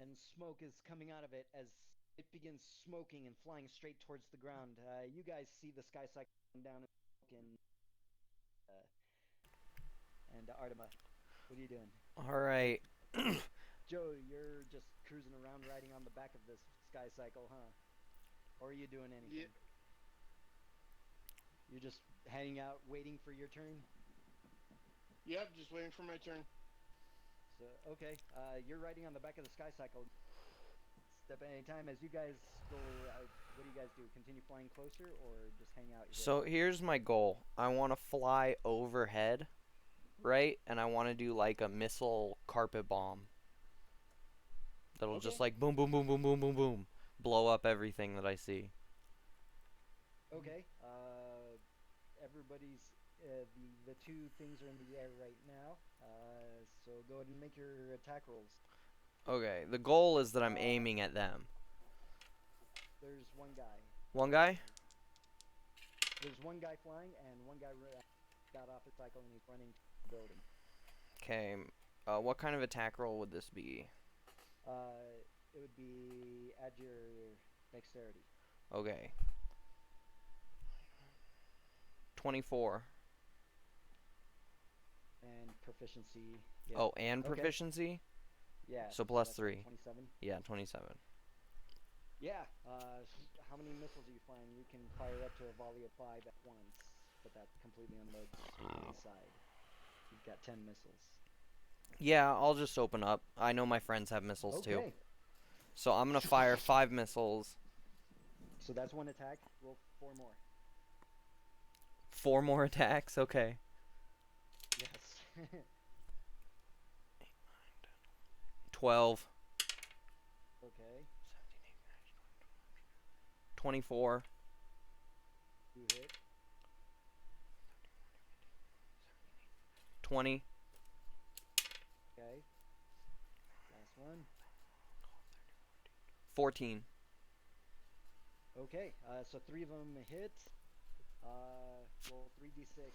and smoke is coming out of it as it begins smoking and flying straight towards the ground. You guys see the sky cycle down and Artema. What are you doing? All right. Joe, you're just cruising around riding on the back of this sky cycle, huh? Or are you doing anything? Yeah. You're just hanging out, waiting for your turn? Yep, just waiting for my turn. So, okay, you're riding on the back of the sky cycle. Step at any time. As you guys go, what do you guys do? Continue flying closer or just hang out here? So here's my goal. I want to fly overhead, right? And I want to do like a missile carpet bomb. That'll just like boom, boom, boom, boom, boom, boom, boom, blow up everything that I see. Okay. Everybody's the two things are in the air right now. So go ahead and make your attack rolls. Okay. The goal is that I'm aiming at them. There's one guy. One guy? There's one guy flying and one guy got off his cycle and he's running to the building. Okay. What kind of attack roll would this be? It would be add your dexterity. Okay. 24. And proficiency. Yeah. Oh, and Okay. proficiency? Yeah. So plus that's 3. 27. Yeah, 27. Yeah. How many missiles are you flying? You can fire up to a volley of 5 at once, but that's completely on the side. You've got 10 missiles. Yeah, I'll just open up. I know my friends have missiles too. Okay. So I'm going to fire 5 missiles. So that's one attack. Roll 4 more. 4 more attacks? Okay. Yes. 12. Okay. 24. 2 hit. 20. Okay. Last one. 14. Okay. So 3 of them hit. Roll 3d6.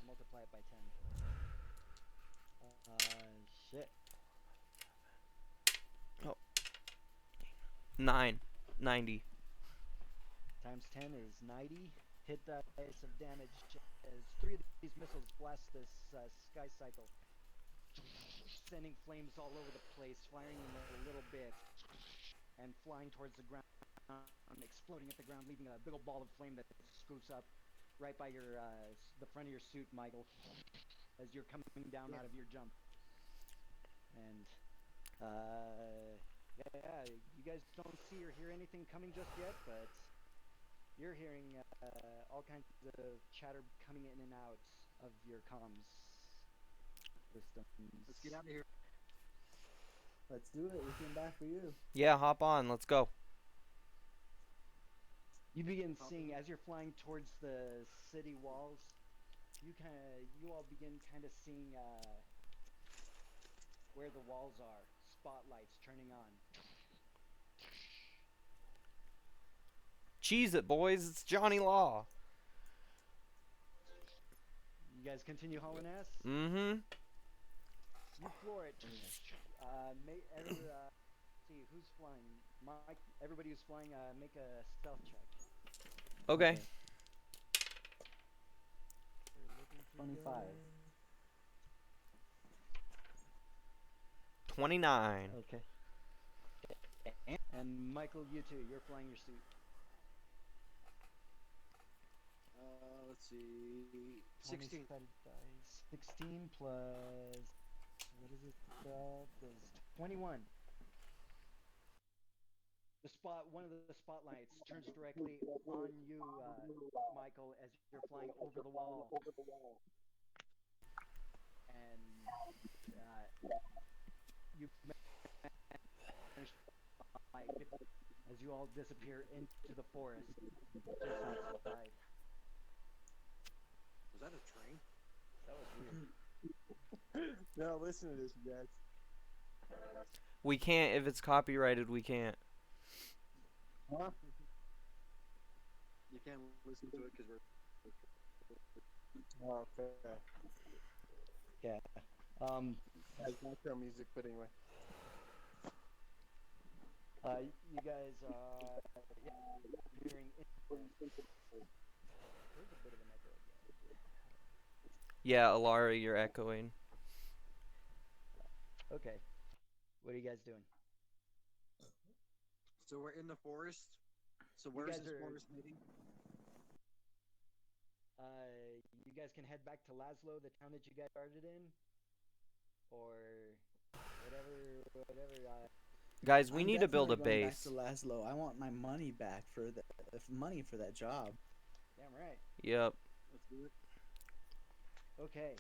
Multiply it by 10. Shit. 9. 90. Times 10 is 90. Hit dice of damage as 3 of these missiles blast this sky cycle, sending flames all over the place, firing in a little bit, and flying towards the ground, exploding at the ground, leaving a big old ball of flame that scoops up right by your the front of your suit, Michael, as you're coming down out of your jump. And yeah, you guys don't see or hear anything coming just yet, but you're hearing all kinds of chatter coming in and out of your comms systems. Let's get out of here. Let's do it. We came back for you. Yeah, hop on. Let's go. You begin seeing as you're flying towards the city walls. You all begin kind of seeing where the walls are. Spotlights turning on. Cheese it, boys. It's Johnny Law. You guys continue hauling ass? Mm-hmm. You floor it. See who's flying. Mike, everybody who's flying, make a stealth check. Okay. 25. 29. Okay. And Michael, you too. You're flying your suit. Let's see. 16. 16 plus. What is it? Is 21. one of the spotlights turns directly on you, Michael, as you're flying over the wall, and you manage to fly as you all disappear into the forest just outside. Was that a train? That was weird. No, listen to this, guys. We can't if it's copyrighted. We can't. Huh? You can't listen to it because we're. Oh, okay. Yeah. Has background music, but anyway. You guys are hearing. There's a bit of an echo again. Yeah, Alara, you're echoing. Okay. What are you guys doing? So we're in the forest. So You where's guys this are- forest meeting? You guys can head back to Laszlo, the town that you guys started in, or whatever. Guys, we I'm need to build a definitely going base. Back to Laszlo. I want my money back for the money for that job. Damn right. Yep. Let's do it. Okay.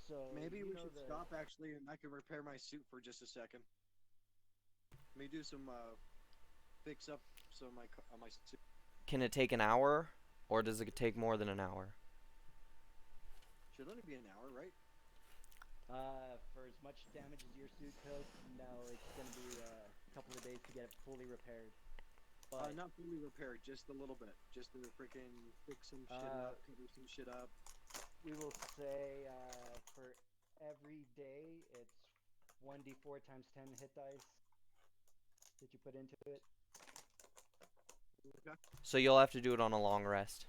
So Maybe you we know should the- stop actually, and I can repair my suit for just a second. Let me do some fix up some of my suit. Can it take an hour, or does it take more than an hour? Should only be an hour, right? For as much damage as your suit took, no, it's gonna be a couple of days to get it fully repaired. But Not fully repaired, just a little bit, just to freaking fix some shit up, cover some shit up. we will say for every day, it's 1d4 times 10 hit dice that you put into it. Okay. So you'll have to do it on a long rest.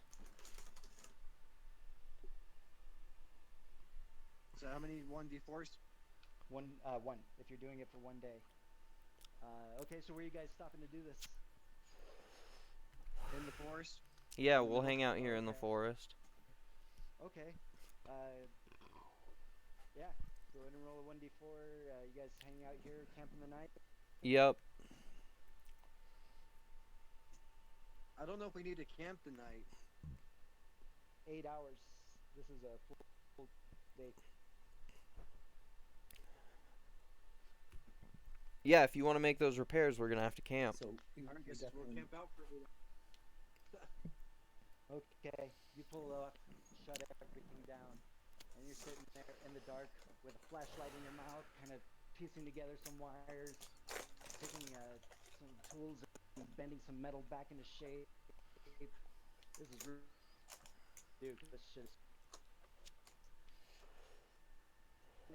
So how many 1d4s? One if you're doing it for one day. Okay, so where are you guys stopping to do this? In the forest? Yeah, we'll hang out here in the Okay. forest. Okay. Yeah. Go ahead and roll a 1d4. You guys hanging out here, camping the night? Yep. I don't know if we need to camp tonight. 8 hours. This is a full day. Yeah, if you want to make those repairs, we're gonna have to camp. So I we guess we'll definitely- camp out for. Okay, you pull up, shut everything down, and you're sitting there in the dark with a flashlight in your mouth, kind of piecing together some wires, taking some tools and bending some metal back into shape. This is dude, this shit is.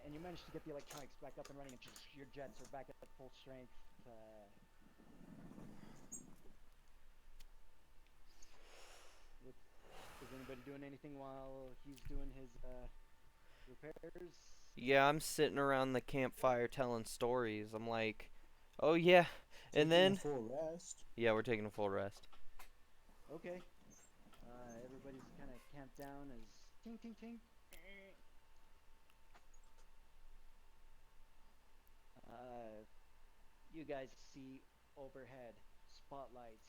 And you managed to get the electronics back up and running, and your jets are back at full strength. Is anybody doing anything while he's doing his repairs? Yeah, I'm sitting around the campfire telling stories. I'm like, oh yeah, and taking a then full rest. yeah, we're taking a full rest. Okay. Everybody's kind of camped down as ting ting ting. You guys see overhead spotlights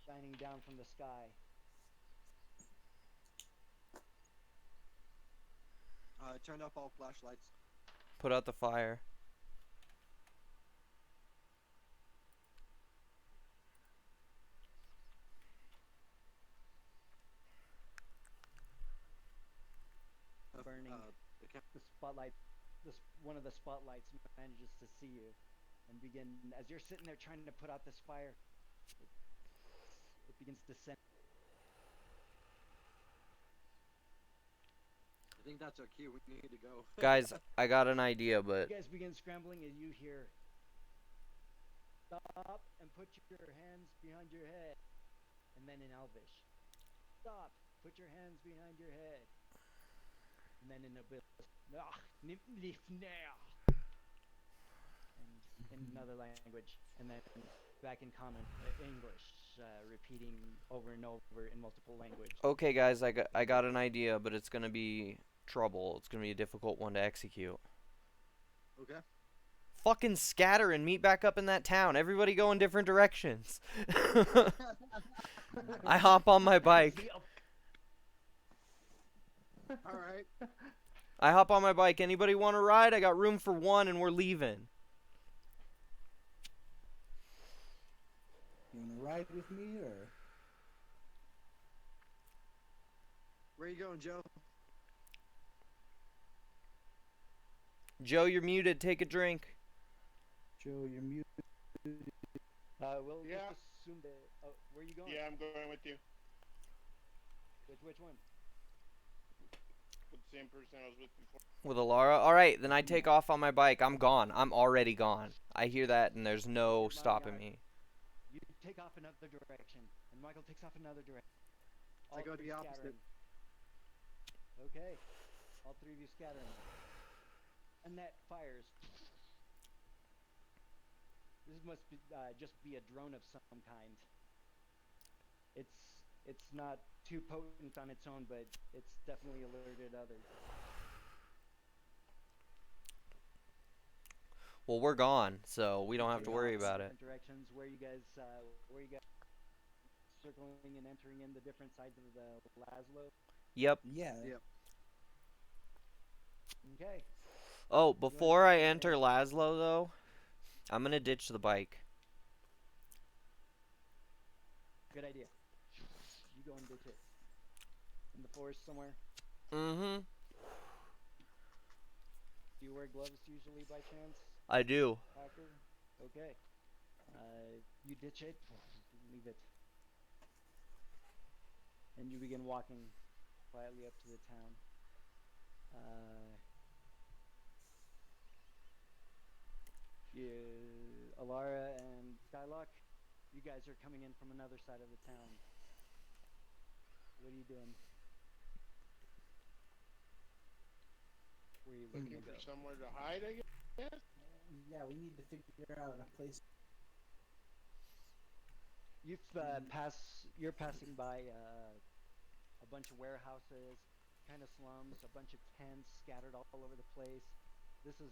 shining down from the sky. Turned off all flashlights. Put out the fire. Burning the spotlight. One of the spotlights manages to see you, and as you're sitting there trying to put out this fire. It begins to send. I think that's our cue. We need to go. Guys, I got an idea, but You guys begin scrambling, and you hear, "Stop and put your hands behind your head," and then in Elvish, "Stop, put your hands behind your head," and then in Abyss, and in another language, and then back in common English, repeating over and over in multiple language. okay, guys, I got an idea, but it's gonna be trouble. It's gonna be a difficult one to execute. Okay. fucking scatter and meet back up in that town. Everybody go in different directions. I hop on my bike. All right. I hop on my bike. Anybody want to ride? I got room for one and we're leaving. You wanna ride with me or? Where you going, Joe? Joe, you're muted. Take a drink. Joe, you're muted. We'll Yeah. just assume that. Oh, where are you going? Yeah, I'm going with you. Which one? With the same person I was with before. With Alara? Alright, then I take off on my bike. I'm gone. I'm already gone. I hear that and there's no Keep in mind, stopping me. You take off another direction, and Michael takes off another direction. I go three the opposite. scattering. Okay. All three of you scattering. And that fires. This must be, just be a drone of some kind. It's not too potent on its own, but it's definitely alerted others. Well, we're gone, so we don't have to worry about it. Different directions. Where you guys circling and entering in the different sides of the Laszlo? Yep. Yeah. Yep. Okay. Oh, before I enter Laszlo, though, I'm gonna ditch the bike. Good idea. You go and ditch it. In the forest somewhere? Mm-hmm. Do you wear gloves usually by chance, I do. Hacker? Okay. You ditch it, leave it. And you begin walking quietly up to the town. Alara and Skylock, you guys are coming in from another side of the town. What are you doing? Where are you looking Looking to for go? somewhere to hide, I guess. Yeah, we need to figure out a place. You've you're passing by a bunch of warehouses, kind of slums, a bunch of tents scattered all over the place. This is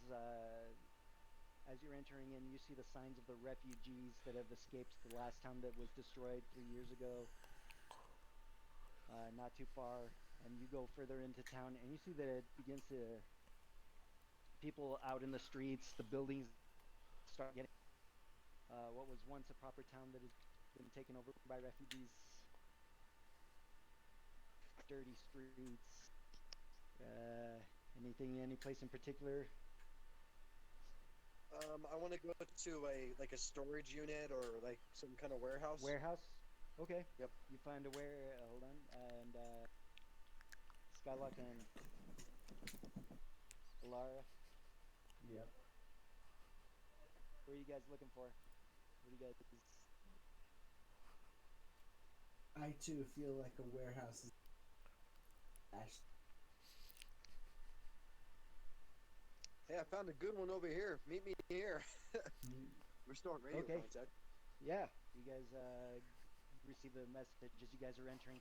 as you're entering in, you see the signs of the refugees that have escaped the last town that was destroyed 3 years ago. Not too far, and you go further into town, and you see that it begins to people out in the streets. The buildings start getting what was once a proper town that has been taken over by refugees. Dirty streets. Any place in particular? I want to go to a storage unit or like some kind of warehouse. Warehouse? Okay. Yep. You find a hold on, and Skylock and Alara. Yep. What are you guys looking for? What do you guys? I too feel like a warehouse is. Hey, I found a good one over here. Meet me here. Restoring radio Okay. contact. Yeah, you guys receive a message as you guys are entering.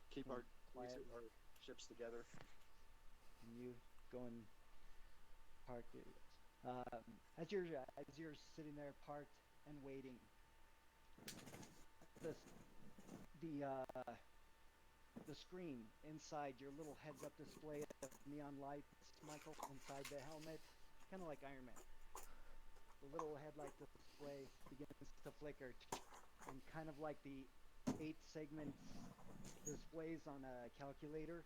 Keep our quiet. our ships together. And you go and park it. As you're sitting there parked and waiting, the screen inside your little heads-up display of neon lights, Michael, inside the helmet, kind of like Iron Man. The little headlight display begins to flicker, and kind of like the 8-segment displays on a calculator,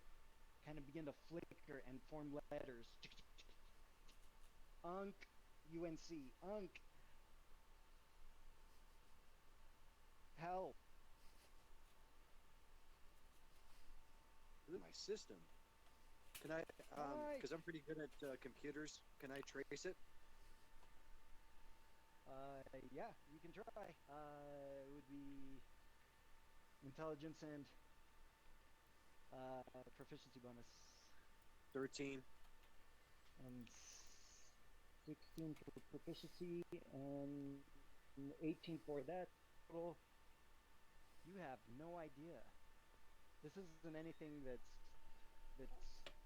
kind of begin to flicker and form letters. UNC, UNC, UNC. Help. This is my system. Can I? Because I'm pretty good at computers. Can I trace it? Yeah, you can try. It would be intelligence and proficiency bonus. 13. And 16 for proficiency and 18 for that total. You have no idea. This isn't anything that's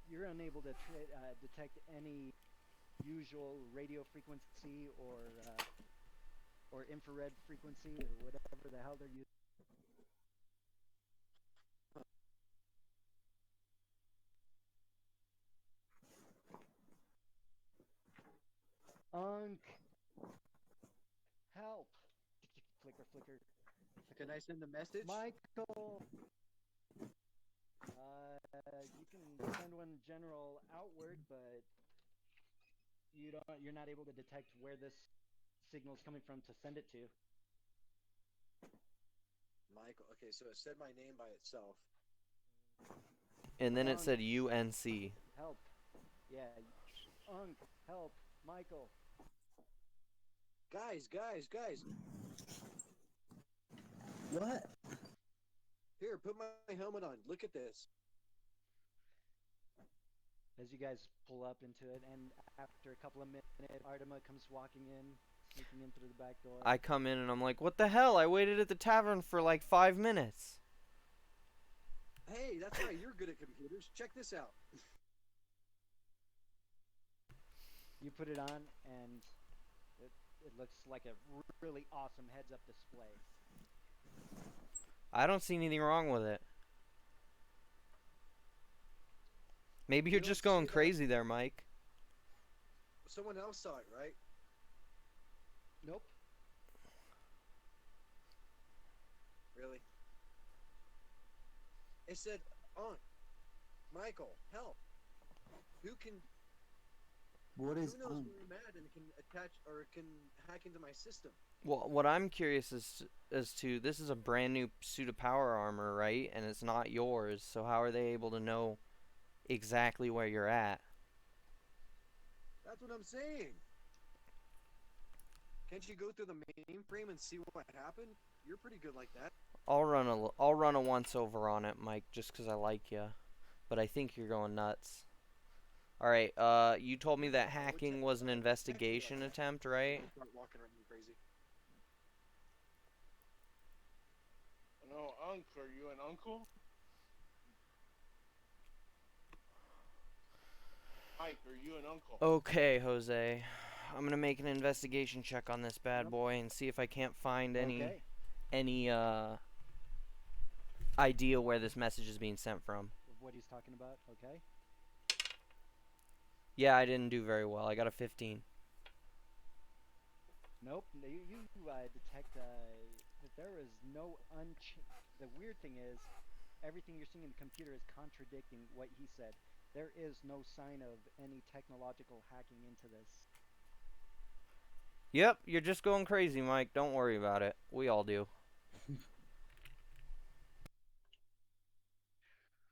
you're unable to detect any usual radio frequency or infrared frequency or whatever the hell they're using. Unk, help! Flicker, flicker. Can I send a message? Michael. You can send one general outward, but you're not able to detect where this signal's coming from to send it to. Michael. Okay, so it said my name by itself. And then it Unk, said UNC. help. Yeah. Unk, help. Michael. Guys. What? Here, put my helmet on. Look at this. As you guys pull up into it, and after a couple of minutes, Artema comes walking in, sneaking in through the back door. I come in and I'm like, what the hell? I waited at the tavern for like 5 minutes. Hey, that's right. You're good at computers. Check this out. You put it on, and it looks like a really awesome heads-up display. I don't see anything wrong with it. Maybe you're You just don't going see that? crazy there, Mike. Someone else saw it, right? Nope. Really? It said, Michael, help. Who What is knows Unk? where I'm at and can attach or can hack into my system? Well, what I'm curious as to this is a brand new suit of power armor, right? And it's not yours. So how are they able to know exactly where you're at? That's what I'm saying. Can't you go through the mainframe and see what happened? You're pretty good like that. I'll run a once over on it, Mike, just 'cause I like you. But I think you're going nuts. All right. You told me that hacking was an investigation attempt, right? Start walking around crazy. No, Unc, are you an uncle? Mike, are you an uncle? Okay, Jose. I'm gonna make an investigation check on this bad boy and see if I can't find any idea where this message is being sent from. Of what he's talking about, okay? Yeah, I didn't do very well. I got a 15. Nope. You detect that there is no The weird thing is, everything you're seeing in the computer is contradicting what he said. There is no sign of any technological hacking into this. Yep, you're just going crazy, Mike. Don't worry about it. We all do.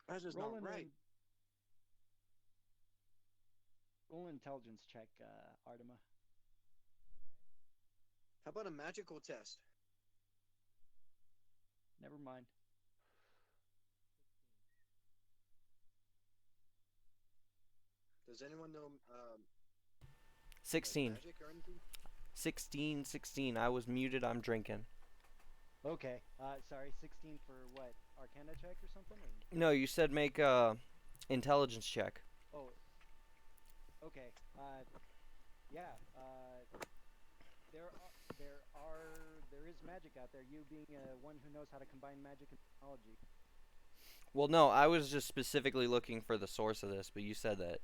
That's just Roll not right. Roll an intelligence check, Artema. How about a magical test? Never mind. Does anyone know 16. magic or anything? 16. I was muted. I'm drinking. Okay. Sorry, 16 for what? Arcana check or something? Or? No, you said make a intelligence check. Oh. Okay. Yeah. There is magic out there. You being one who knows how to combine magic and technology. Well, no, I was just specifically looking for the source of this, but you said that.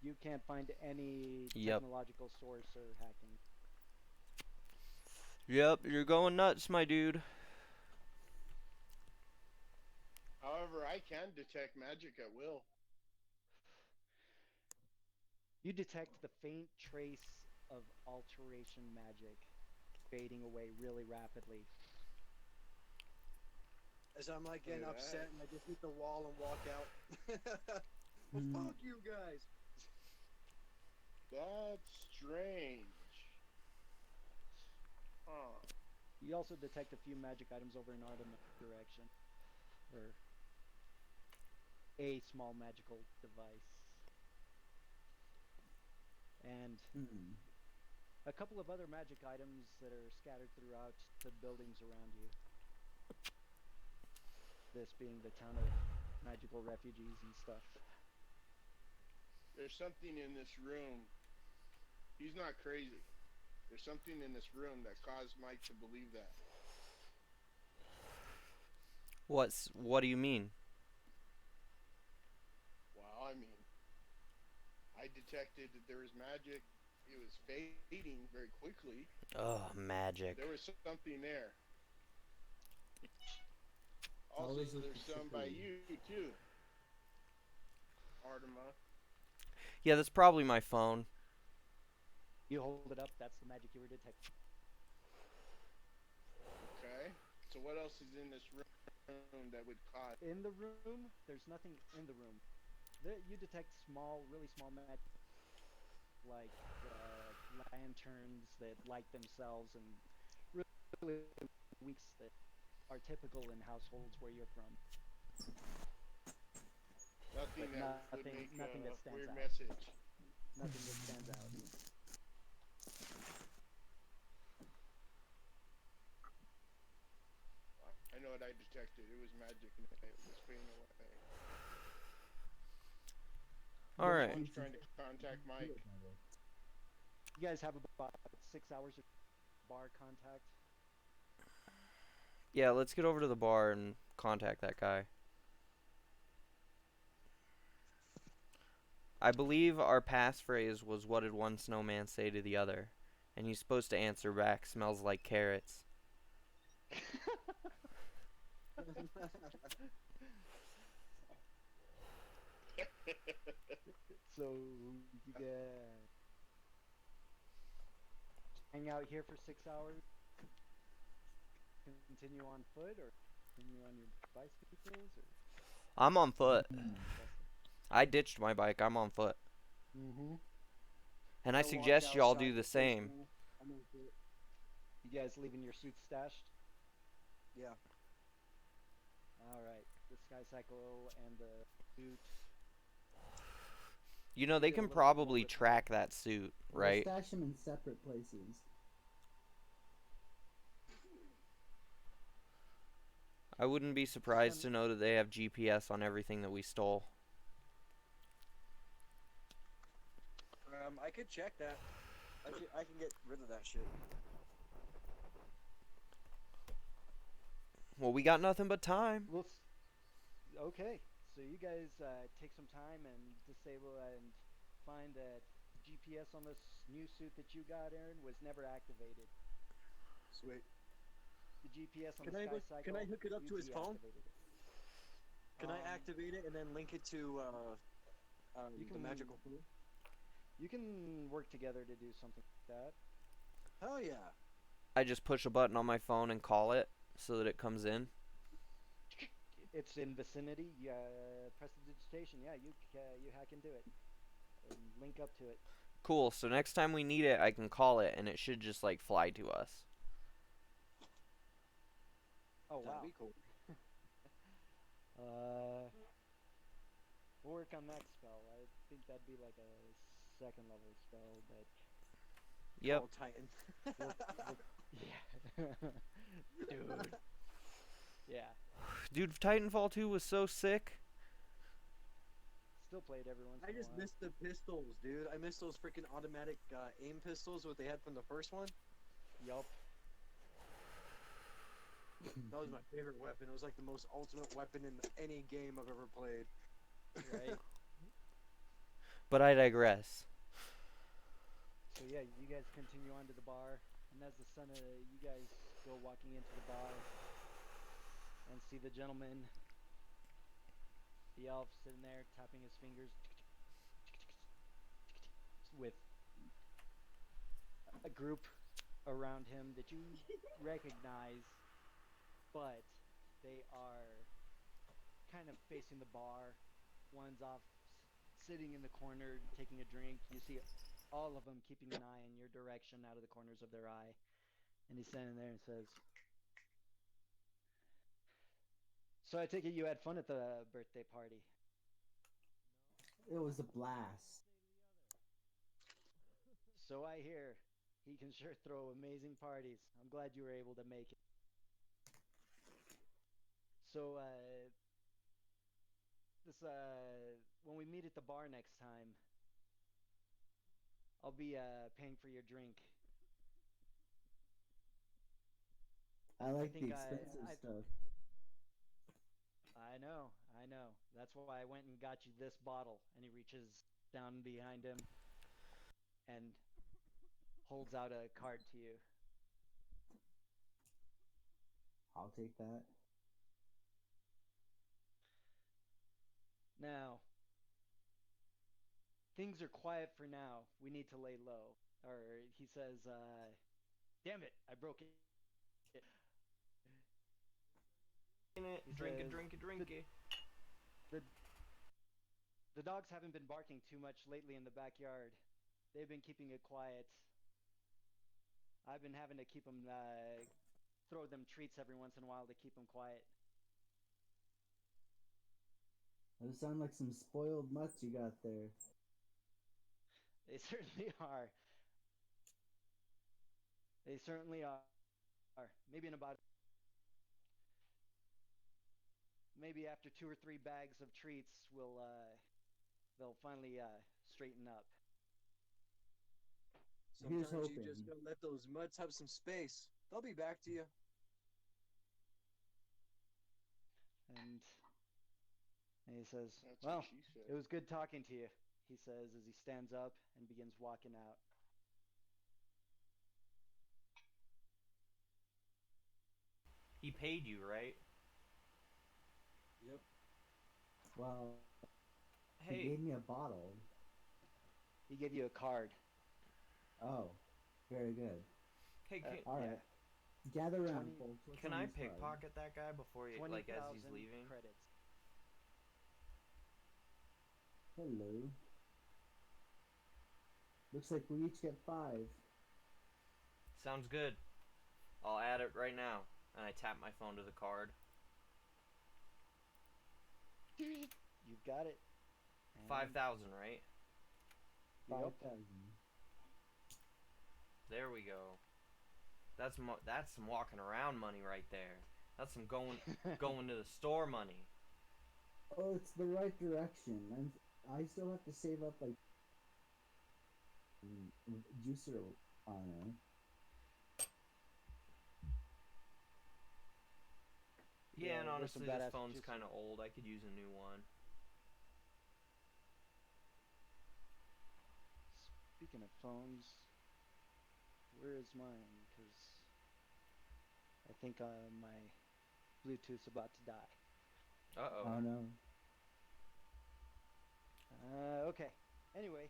You can't find any Yep. technological source or hacking. Yep, you're going nuts, my dude. However, I can detect magic at will. You detect the faint trace of alteration magic fading away really rapidly. As I'm like getting Look at upset that. and I just hit the wall and walk out. Well, fuck you guys. That's strange. Huh. You also detect a few magic items over in Artemis' direction. Or a small magical device. And a couple of other magic items that are scattered throughout the buildings around you. This being the town of magical refugees and stuff. There's something in this room. He's not crazy. There's something in this room that caused Mike to believe that. What do you mean? Well, I mean, I detected that there was magic. It was fading very quickly. Oh, magic. There was something there. Also, always there's looking some by slippery. you too, Artema. Yeah, that's probably my phone. You hold it up. That's the magic you were detecting. Okay. So what else is in this room that would cause? In the room, there's nothing in the room. You detect small, really small magic, like lanterns that light themselves and really weeks that are typical in households where you're from. Nothing But that would nothing, make nothing that a stands weird out. message. Nothing that stands out. I know what I detected. It was magic and it was fading away. All right. Someone's trying to contact Mike. You guys have about 6 hours of bar contact. Yeah, let's get over to the bar and contact that guy. I believe our passphrase was, "What did one snowman say to the other?" And he's supposed to answer back, "Smells like carrots." So you get hang out here for 6 hours, continue on foot, or continue on your bicycles, or I'm on foot. Hmm. I ditched my bike. I'm on foot. Mm-hmm. And I suggest y'all do the same. I'm gonna do it. you guys leaving your suits stashed? Yeah. All right, the sky cycle and the suit. You know, they Feel a can little bit more probably repetitive. track that suit, We'll right? stash them in separate places. I wouldn't be surprised to know that they have GPS on everything that we stole. I could check that. I can get rid of that shit. Well, we got nothing but time. Well, okay. So you guys take some time and disable and find that GPS on this new suit that you got, Aaron, was never activated. Sweet. The GPS on Can the I sky look- cycle. can I hook it up you to his phone? deactivated it. Can I activate it and then link it to You the can magical food? You can work together to do something like that. Hell yeah. I just push a button on my phone and call it so that it comes in. It's in vicinity. Press the digitation. Yeah, you hack into it and link up to it. Cool. So next time we need it, I can call it and it should just like fly to us. Oh wow. That'd be cool. We'll work on that spell. I think that'd be like a second level spell, but Yep. Called Titan. yeah, dude. Yeah, Dude, Titanfall 2 was so sick. still played every once I in a just while. missed the pistols, dude. I missed those freaking automatic aim pistols, what they had from the first one. Yup. That was my favorite weapon. It was like the most ultimate weapon in any game I've ever played. Right. But I digress. So yeah, you guys continue on to the bar, and as the sun, you guys go walking into the bar and see the gentleman, the elf, sitting there tapping his fingers with a group around him that you recognize, but they are kind of facing the bar. One's off sitting in the corner taking a drink. You see all of them keeping an eye in your direction out of the corners of their eye. And he's standing there and says, "So I take it you had fun at the birthday party." It was a blast. "So I hear. He can sure throw amazing parties. I'm glad you were able to make it. So, this, when we meet at the bar next time, I'll be paying for your drink. I like think the I- expensive I- stuff. I know. That's why I went and got you this bottle. And he reaches down behind him and holds out a card to you. I'll take that. Now, things are quiet for now. We need to lay low. Or he says, damn it, I broke it. He Drink it, says, drink it, drink it. The dogs haven't been barking too much lately in the backyard. They've been keeping it quiet. I've been having to keep them, throw them treats every once in a while to keep them quiet. Those sound like some spoiled mutts you got there. They certainly are. They certainly are. Maybe in about... Maybe after 2 or 3 bags of treats, they'll finally straighten up. Here's Sometimes you hoping. just gotta let those mutts have some space. They'll be back to you. And he says, That's well, what she said. it was good talking to you, he says as he stands up and begins walking out. He paid you, right? Yep. Well, he Hey, gave me a bottle. He gave you a card. Oh, very good. hey, All right. yeah, Gather around, 20 folks. What's can on I this card? pickpocket that guy before he, 20,000 like, as he's leaving? credits. Hello. Looks like we each get 5. Sounds good. I'll add it right now. And I tap my phone to the card. You've got it. And 5,000, right? Yep. 5,000. There we go. That's some walking around money right there. That's some going to the store money. Oh, it's the right direction. I still have to save up like juicer honor. Yeah, and there's some honestly, this badass phone's juice. kind of old. I could use a new one. Speaking of phones, where is mine? Because I think my Bluetooth's about to die. Uh-oh. Oh no. Okay. Anyway,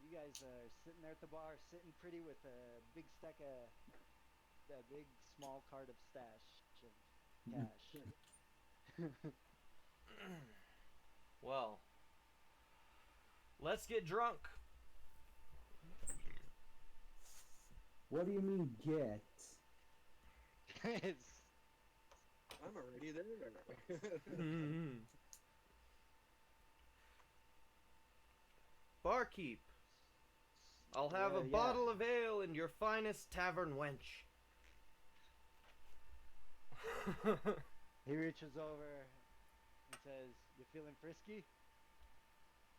you guys are sitting there at the bar, sitting pretty with a big small card of stash of cash. Well, let's get drunk. What do you mean get? It's I'm already there. Barkeep, I'll have a yeah. bottle of ale and your finest tavern wench. He reaches over and says, "You feeling frisky?"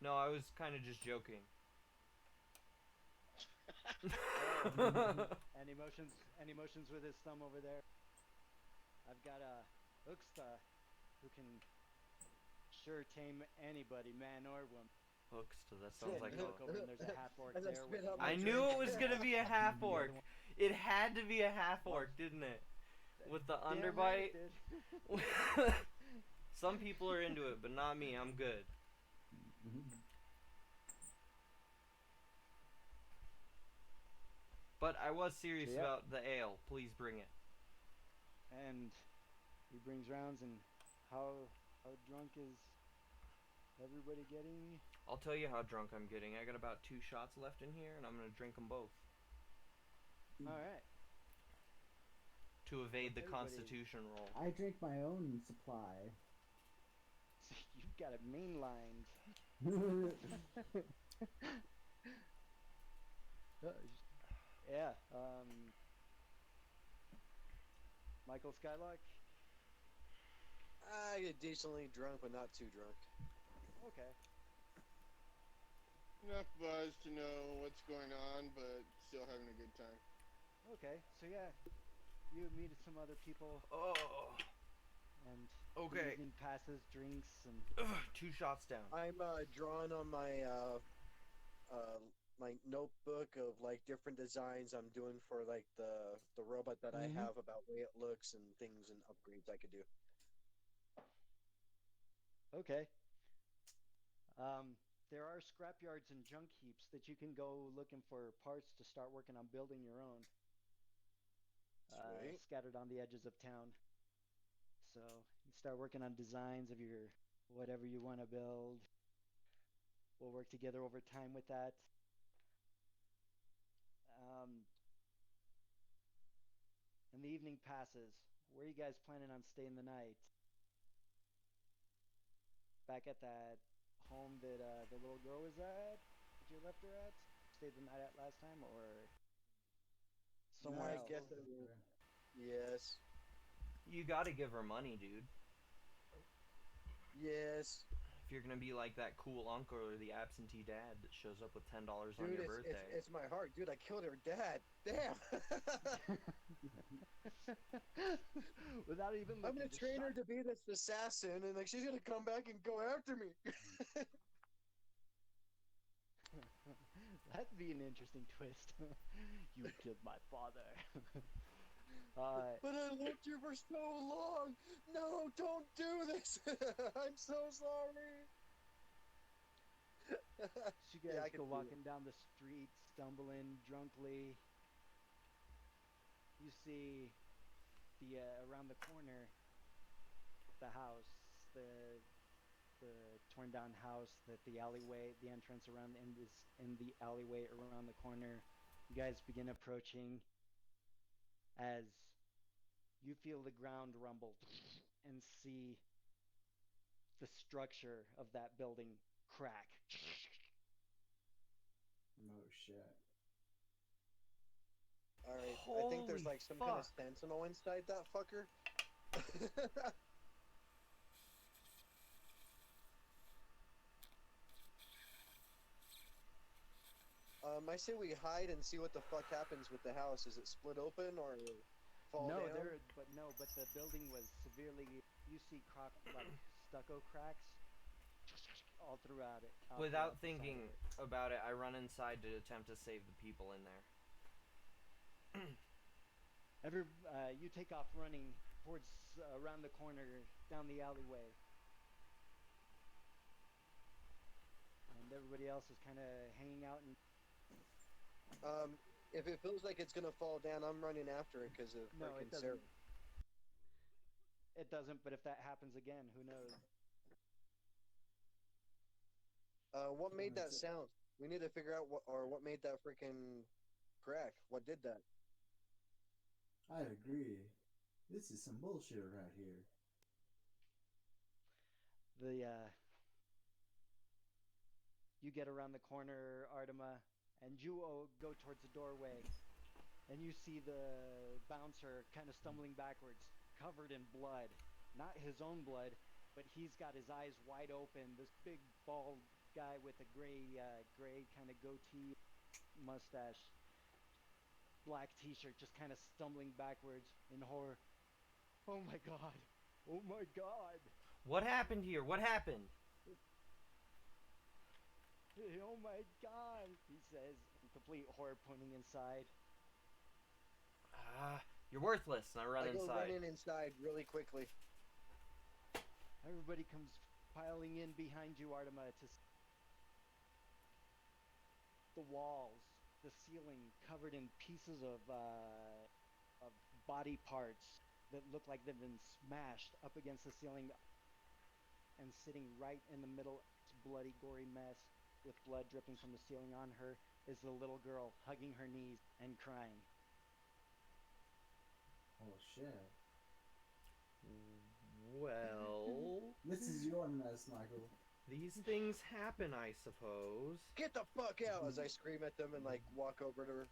No, I was kind of just joking. Any motions with his thumb over there. I've got a Uxta who can sure tame anybody, man or woman. Hooksta, that sounds like You look over and there's a half orc As I there. spit With out my I drink. knew it was gonna be a half orc. It had to be a half orc, didn't it? With the Damn underbite. right it did. Some people are into it, but not me. I'm good. But I was serious So, yeah. about the ale. Please bring it. And he brings rounds, and how drunk is everybody getting? I'll tell you how drunk I'm getting. I got about 2 shots left in here, and I'm gonna drink them both All right. to evade the Everybody- Constitution roll. I drink my own supply. You've got it mainlined. Yeah. Michael Skylock. I get decently drunk, but not too drunk. Okay. Enough buzz to know what's going on, but still having a good time. Okay, so yeah, you meet some other people, Oh, and the okay. evening passes, drinks, and Ugh, 2 shots down. I'm drawing on my notebook of like different designs I'm doing for like the robot that I Mhm. have about way it looks and things and upgrades I could do. okay. There are scrapyards and junk heaps that you can go looking for parts to start working on building your own, Sweet. scattered on the edges of town. So you start working on designs of your whatever you want to build. We'll work together over time with that. Um, and the evening passes. Where are you guys planning on staying the night? Back at that home that the little girl was at? That you left her at? Stayed the night at last time, or somewhere I Nice. else? guess I will. Yes. You gotta give her money, dude. Yes. If you're gonna be like that cool uncle or the absentee dad that shows up with $10 on Dude, your it's birthday. it's my heart, dude. I killed her dad. Damn. Without even I'm looking, gonna just train shot. her to be this assassin, and like she's gonna come back and go after me. That'd be an interesting twist. You killed my father. But I loved you for so long. No, don't do this. I'm so sorry. So you Yeah, guys I can go see it. walking down the street, stumbling drunkly. You see the around the corner, the house, the torn down house, that the alleyway, the entrance around in the alleyway around the corner. You guys begin approaching as you feel the ground rumble and see the structure of that building crack. Oh shit. All right, I think there's Holy like some kind of fuck. sentinel inside that fucker. I say we hide and see what the fuck happens with the house. Is it split open or fall No, down? but the building was severely. You see like stucco cracks all throughout it. All Without throughout the side thinking of it. about it, I run inside to attempt to save the people in there. You take off running towards around the corner down the alleyway, and everybody else is kind of hanging out. And If it feels like it's gonna fall down, I'm running after it because of no, it freaking doesn't. Sarah. It doesn't. But if that happens again, who knows? What made that That's it. sound? We need to figure out what made that freaking crack. What did that? I agree. This is some bullshit right here. The You get around the corner, Artema, and you go towards the doorway, and you see the bouncer kind of stumbling backwards, covered in blood. Not his own blood, but he's got his eyes wide open. This big bald guy with a gray kind of goatee, mustache, black T-shirt, just kind of stumbling backwards in horror. Oh my god! Oh my god! What happened here? What happened? Oh my god! He says, in complete horror, pointing inside. You're worthless. And I run I go inside. running inside really quickly. Everybody comes piling in behind you, Artema, to the walls, the ceiling covered in pieces of body parts that look like they've been smashed up against the ceiling, and sitting right in the middle, this bloody, gory mess with blood dripping from the ceiling on her is the little girl hugging her knees and crying. Oh shit. Well, This is your mess, Michael. these things happen, I suppose. Get the fuck out! As I scream at them and like walk over to her.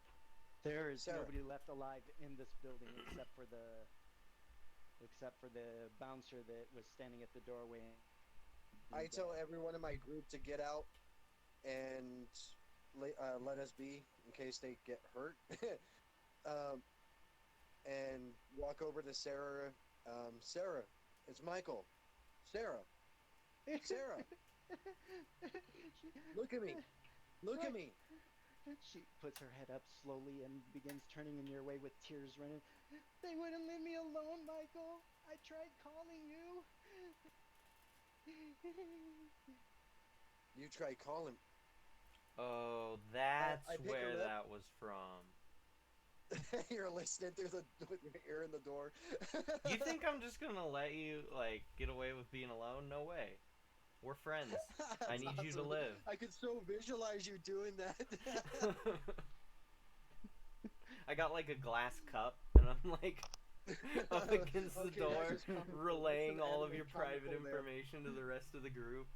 There is Sarah. nobody left alive in this building except for the bouncer that was standing at the doorway. I tell everyone in my group to get out. and let us be in case they get hurt. And walk over to Sarah. Sarah, it's Michael. Sarah, Sarah, look at me. Look at me. She puts her head up slowly and begins turning in your way with tears running. They wouldn't leave me alone, Michael. I tried calling you. You try calling. Oh, that's I pick her where up. that was from. You're listening through with your ear in the door. You think I'm just gonna let you, like, get away with being alone? No way. We're friends. I That's need you to awesome. live. I could so visualize you doing that. I got, like, a glass cup, and I'm, like, up against the Okay, door, that's just comical. That's relaying some all of anime your private comical there. information to the rest of the group.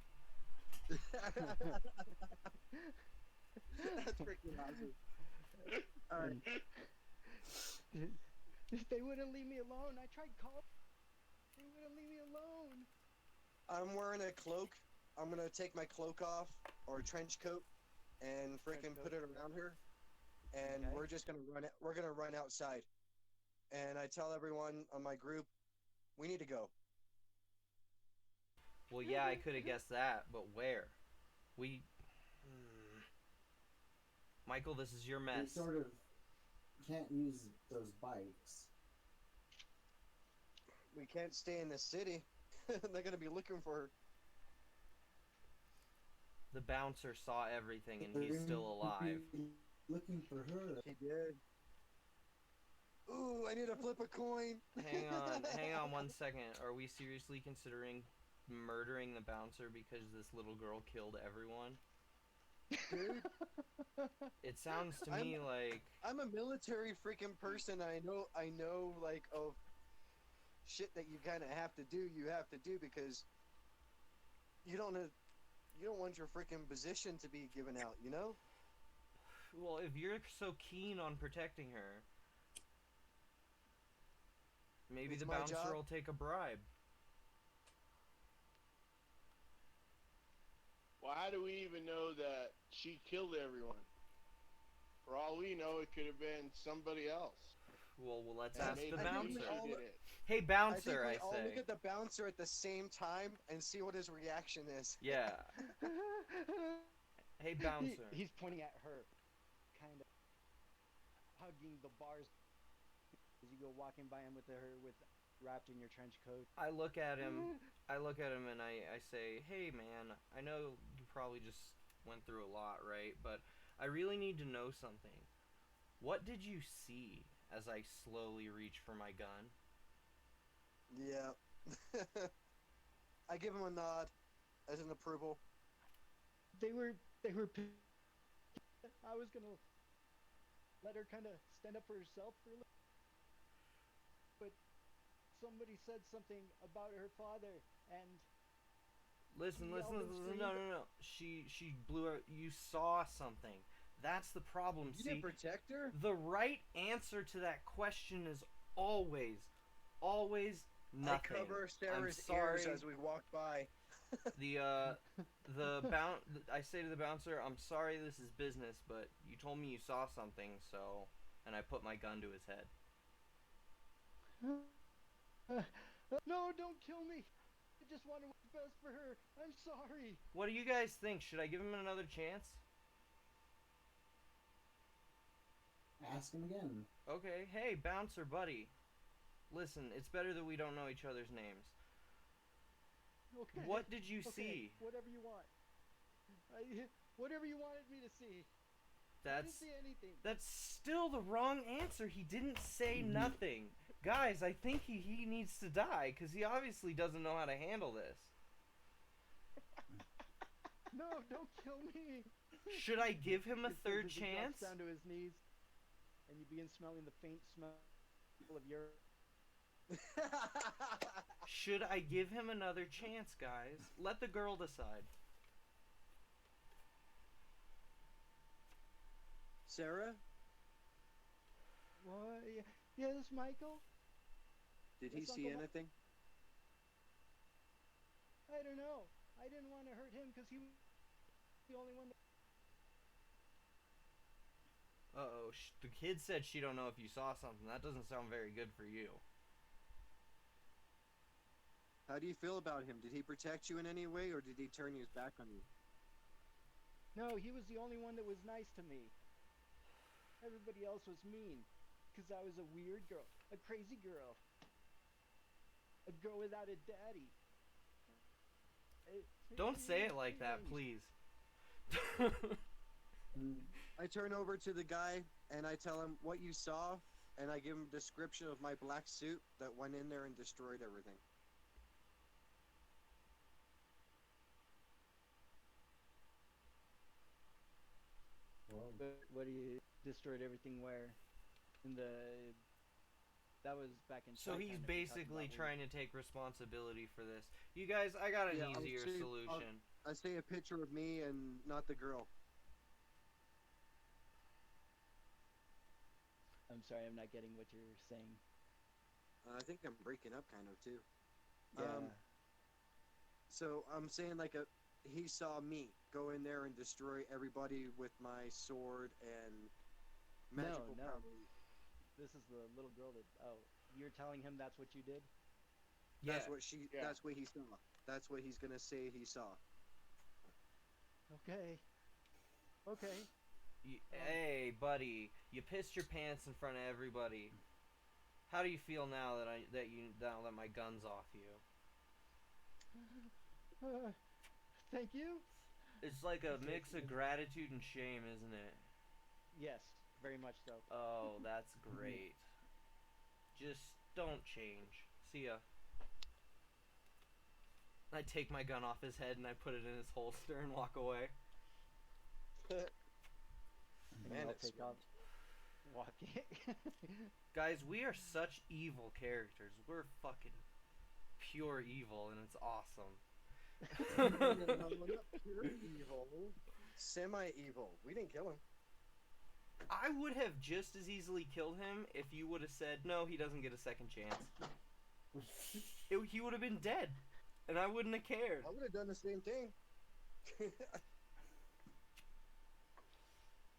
That's freaking awesome. Alright. They wouldn't leave me alone. I tried calling. They wouldn't leave me alone. I'm wearing a cloak. I'm gonna take my cloak off, or a trench coat, and freaking put it around her. And Okay. we're just gonna run it. We're gonna run outside. And I tell everyone on my group, we need to go. Well, yeah, I could have guessed that, but where? Michael, this is your We mess. sort of can't use those bikes. We can't stay in the city. They're gonna be looking for her. The bouncer saw everything, and They're he's gonna still alive. be looking for her. He did. Ooh, I need to flip a coin. Hang on 1 second. Are we seriously considering murdering the bouncer because this little girl killed everyone? Dude, It sounds to me like I'm a military freaking person. I know, like, of shit that you kind of have to do. You have to do because you don't want your freaking position to be given out. You know? well, if you're so keen on protecting her, maybe It's the my bouncer job. will take a bribe. Well, how do we even know that she killed everyone? For all we know, it could have been somebody else. Well, let's And ask made the her think bouncer. she did it. Hey, I think bouncer, we I all look say. at the bouncer at the same time and see what his reaction is. Yeah. Hey, bouncer. He's pointing at her, kind of hugging the bars as you go walking by him with her wrapped in your trench coat. I look at him and I say, hey man, I know you probably just went through a lot, right? But I really need to know something. What did you see as I slowly reach for my gun? Yeah. I give him a nod as an approval. They were. I was gonna let her kind of stand up for herself for a little, but somebody said something about her father, and Listen, She yelled and no. She blew her. You saw something. That's the problem. You See, didn't protect her? the right answer to that question is always nothing. I cover Sarah's I'm sorry. ears as we walk by. I say to the bouncer, I'm sorry, this is business, but you told me you saw something, so, and I put my gun to his head. no, don't kill me. I just wanted what's best for her. I'm sorry. What do you guys think? Should I give him another chance? Ask him again. Okay, hey, bouncer buddy. Listen, it's better that we don't know each other's names. Okay. What did you Okay, see? whatever you want. Whatever you wanted me to see. I didn't see anything. That's still the wrong answer. He didn't say nothing. Guys, I think he needs to die, because he obviously doesn't know how to handle this. No, don't kill me. Should I give him a He says third as he chance? drops down to his knees, and you begin smelling the faint smell of urine. Should I give him another chance, guys? Let the girl decide. Sarah? What? Yes, Michael? Did he Yes, see Uncle anything? I don't know. I didn't want to hurt him because he was the only one that Uh-oh, the kid said she don't know if you saw something. That doesn't sound very good for you. How do you feel about him? Did he protect you in any way, or did he turn his back on you? No, he was the only one that was nice to me. Everybody else was mean. Because I was a weird girl. A crazy girl. A girl without a daddy. Don't say it like that, please. I turn over to the guy, and I tell him what you saw, and I give him a description of my black suit that went in there and destroyed everything. What do you destroyed everything where? In the that was back in. So he's basically trying to take responsibility for this. You guys, I got an easier solution. I say a picture of me and not the girl. I'm sorry, I'm not getting what you're saying. I think I'm breaking up kind of too. Yeah. So I'm saying like he saw me go in there and destroy everybody with my sword and magical no. powers. This is the little girl that. Oh, you're telling him that's what you did? That's what she. Yeah. That's what he saw. That's what he's gonna say he saw. Okay. Okay. Hey, buddy, you pissed your pants in front of everybody. How do you feel now that my gun's off you? Thank you. It's like a mix of gratitude and shame, isn't it? Yes, very much so. Oh, that's great. Just don't change. See ya. I take my gun off his head and I put it in his holster and walk away. Man, I'll take off walking. Guys, we are such evil characters. We're fucking pure evil, and it's awesome. No, not pure evil. Semi-evil. We didn't kill him. I would have just as easily killed him if you would have said, no, he doesn't get a second chance. He would have been dead, and I wouldn't have cared. I would have done the same thing.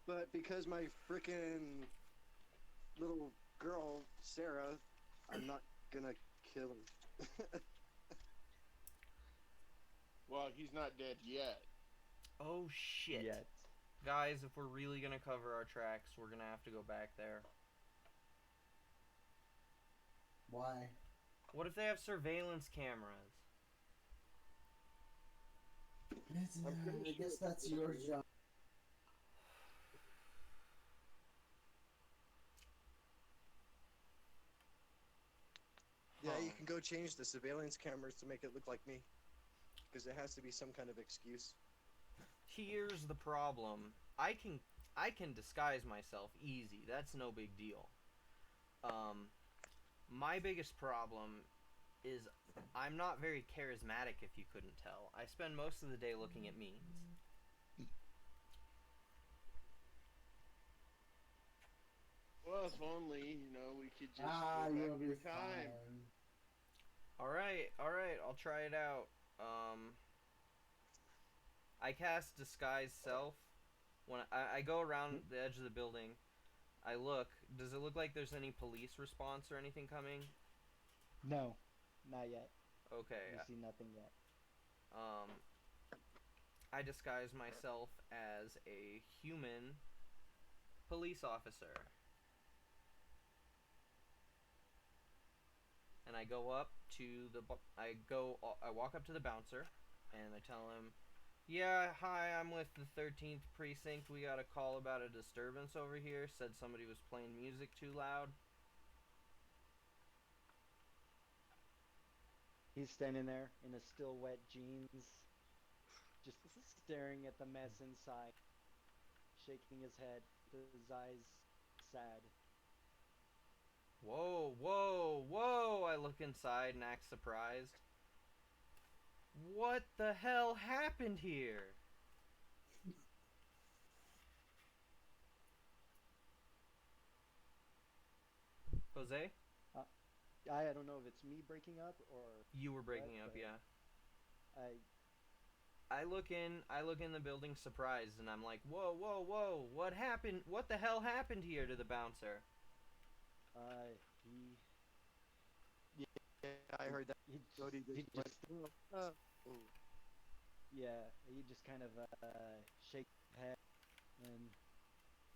But because my freaking little girl, Sarah, I'm not gonna kill him. Well, he's not dead yet. Oh, shit. Yet. Guys, if we're really gonna cover our tracks, we're gonna have to go back there. Why? What if they have surveillance cameras? I guess that's your job. Yeah, you can go change the surveillance cameras to make it look like me. Because there has to be some kind of excuse. Here's the problem. I can disguise myself easy. That's no big deal. My biggest problem is I'm not very charismatic, if you couldn't tell. I spend most of the day looking at memes. Well, if only, we could just go back in time. Alright, I'll try it out. I cast Disguise Self. When I go around the edge of the building, I look. Does it look like there's any police response or anything coming? No, not yet. Okay. You see nothing yet. I disguise myself as a human police officer. And I walk up to the bouncer, and I tell him, yeah, hi, I'm with the 13th precinct. We got a call about a disturbance over here. Said somebody was playing music too loud. He's standing there in his still wet jeans, just staring at the mess inside, shaking his head, his eyes sad. Whoa, I look inside and act surprised. What the hell happened here? Jose? I don't know if it's me breaking up or... You were breaking up, yeah. I look in the building surprised, and I'm like, whoa, whoa, whoa, what happened? What the hell happened here to the bouncer? He Yeah, I heard that. he Cody he just went, just ooh. yeah, he just kind of shake his head, and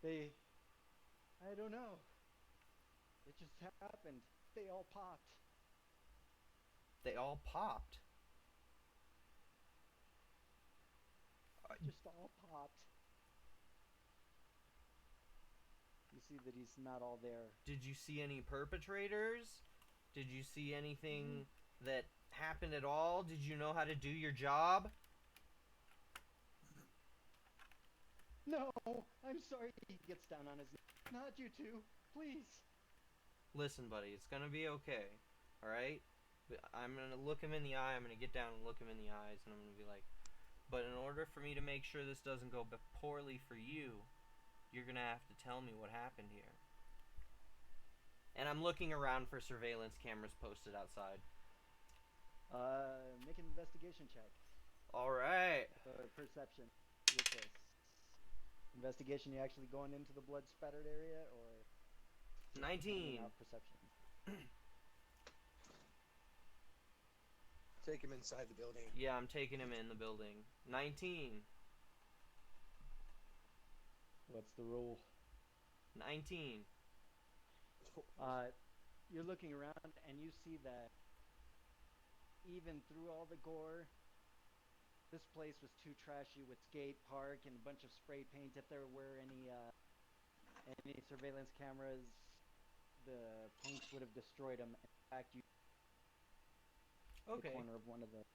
they, I don't know, it just happened. They all popped. They all popped. Just all popped. You see that he's not all there. Did you see any perpetrators? Did you see anything that happened at all? Did you know how to do your job? No, I'm sorry. He gets down on his knees. Not you two, please. Listen, buddy, it's gonna be okay. Alright? I'm gonna look him in the eye, I'm gonna get down and look him in the eyes, and I'm gonna be like, but in order for me to make sure this doesn't go poorly for you, you're gonna have to tell me what happened here. And I'm looking around for surveillance cameras posted outside. Make an investigation check. Alright. Perception with this. Investigation, you actually going into the blood spattered area, or 19. out perception? Take him inside the building. Yeah, I'm taking him in the building. 19. What's the rule? 19. You're looking around and you see that even through all the gore, this place was too trashy with skate park and a bunch of spray paint. If there were any surveillance cameras, the paints would have destroyed them. In fact, you Okay. the corner of one of the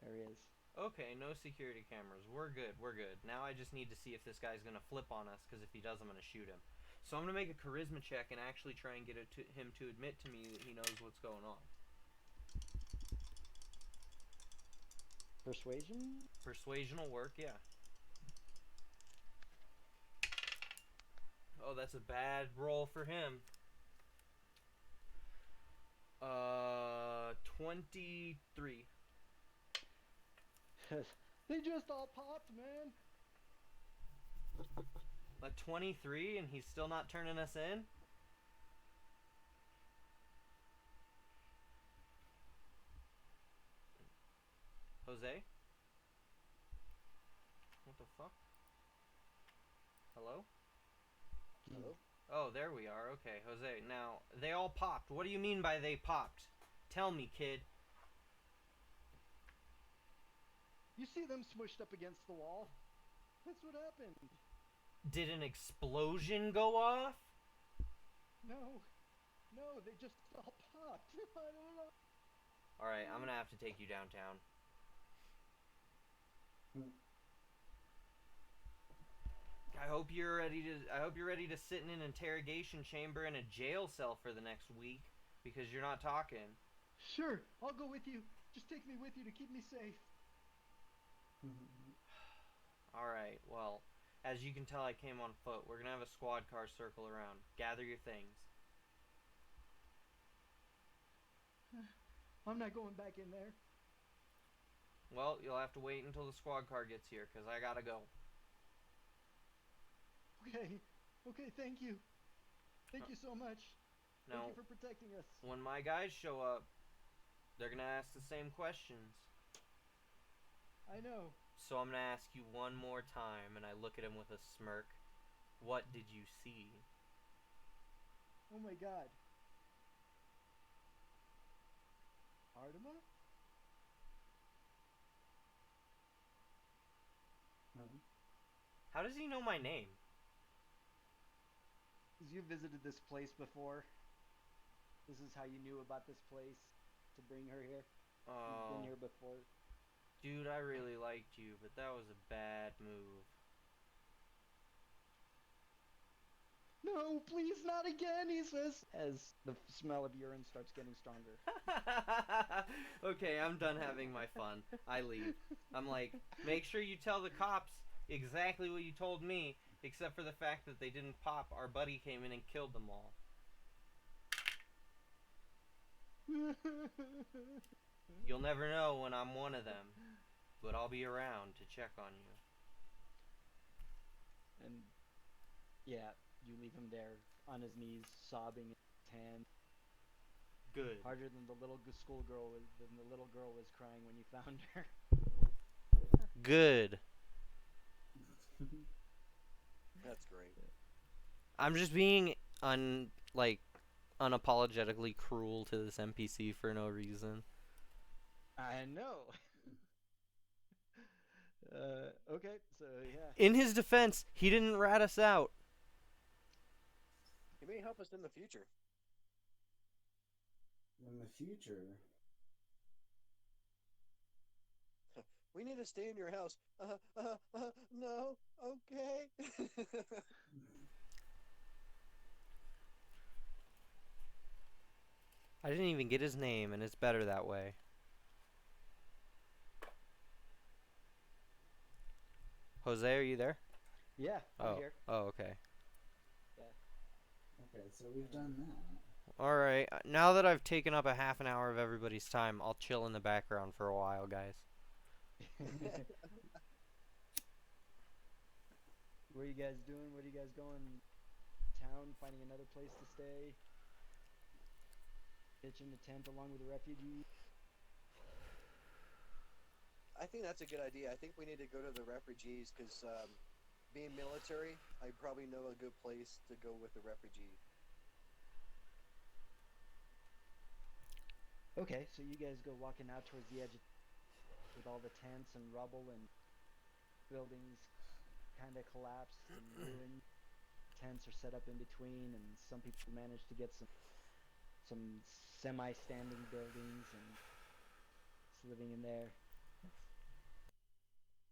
areas. Okay, no security cameras. We're good, we're good. Now I just need to see if this guy's gonna flip on us, because if he does, I'm gonna shoot him. So I'm gonna make a charisma check and actually try and get him to admit to me that he knows what's going on. Persuasion? Persuasion will work, yeah. Oh, that's a bad roll for him. 23. They just all popped, man. A 23, and he's still not turning us in? Jose? What the fuck? Hello? Hello? Oh, there we are. Okay, Jose. Now, they all popped. What do you mean by they popped? Tell me, kid. You see them smushed up against the wall? That's what happened. Did an explosion go off? No, they just all popped. I don't know. Alright, I'm gonna have to take you downtown. I hope you're ready to sit in an interrogation chamber in a jail cell for the next week, because you're not talking. Sure, I'll go with you. Just take me with you to keep me safe. Alright, well, as you can tell, I came on foot. We're gonna have a squad car circle around. Gather your things. I'm not going back in there. Well, you'll have to wait until the squad car gets here, because I gotta go. Okay, thank you. Thank you so much. Now, Thank you for protecting us. when my guys show up, they're gonna ask the same questions. I know. So I'm gonna ask you one more time, and I look at him with a smirk. What did you see? Oh my god. Artima? How does he know my name? Because you visited this place before. This is how you knew about this place to bring her here. You've been here before. Dude, I really liked you, but that was a bad move. No, please, not again, he says, as the smell of urine starts getting stronger. Okay, I'm done having my fun. I leave. I'm like, make sure you tell the cops exactly what you told me, except for the fact that they didn't pop. Our buddy came in and killed them all. You'll never know when I'm one of them. but I'll be around to check on you. And yeah, you leave him there on his knees, sobbing in his hand, Good. harder than the little schoolgirl was. Than the little girl was crying when you found her. Good. That's great. I'm just being unapologetically cruel to this NPC for no reason. I know. Okay, so yeah. In his defense, he didn't rat us out. He may help us in the future. In the future. We need to stay in your house. No, okay. I didn't even get his name, and it's better that way. Jose, are you there? Yeah, I'm here. Oh, okay. Okay, so we've done that. Alright, now that I've taken up a half an hour of everybody's time, I'll chill in the background for a while, guys. What are you guys doing? What are you guys going? Town, finding another place to stay? Pitching a tent along with the refugees? I think that's a good idea. I think we need to go to the refugees because being military, I probably know a good place to go with the refugees. Okay, so you guys go walking out towards the edge with all the tents and rubble and buildings kind of collapsed and ruined. Tents are set up in between, and some people manage to get some semi-standing buildings and it's living in there.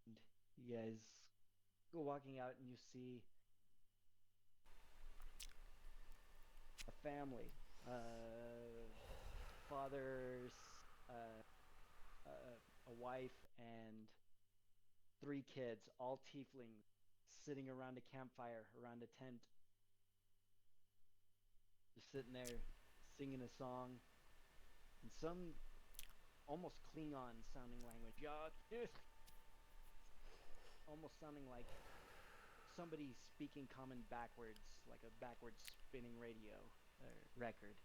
And you guys go walking out and you see a family, father, a wife, and 3 kids, all tieflings, sitting around a campfire, around a tent. Just sitting there, singing a song, in some almost Klingon sounding language. Almost sounding like somebody speaking common backwards, like a backwards spinning radio or record.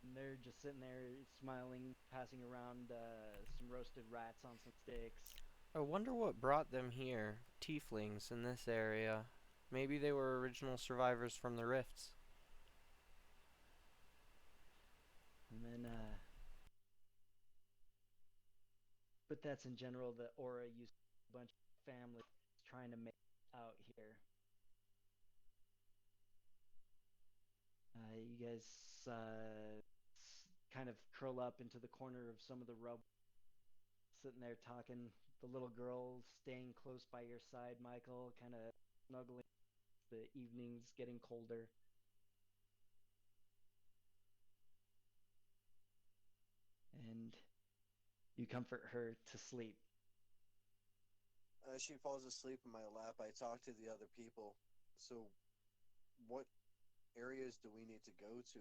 And they're just sitting there smiling, passing around some roasted rats on some sticks. I wonder what brought them here, tieflings, in this area. Maybe they were original survivors from the rifts. And then, but that's in general the aura you see a bunch of families trying to make out here. You guys kind of curl up into the corner of some of the rubble, sitting there talking. The little girl staying close by your side, Michael, kind of snuggling. The evening's getting colder. And you comfort her to sleep. She falls asleep in my lap. I talk to the other people. So, what areas do we need to go to?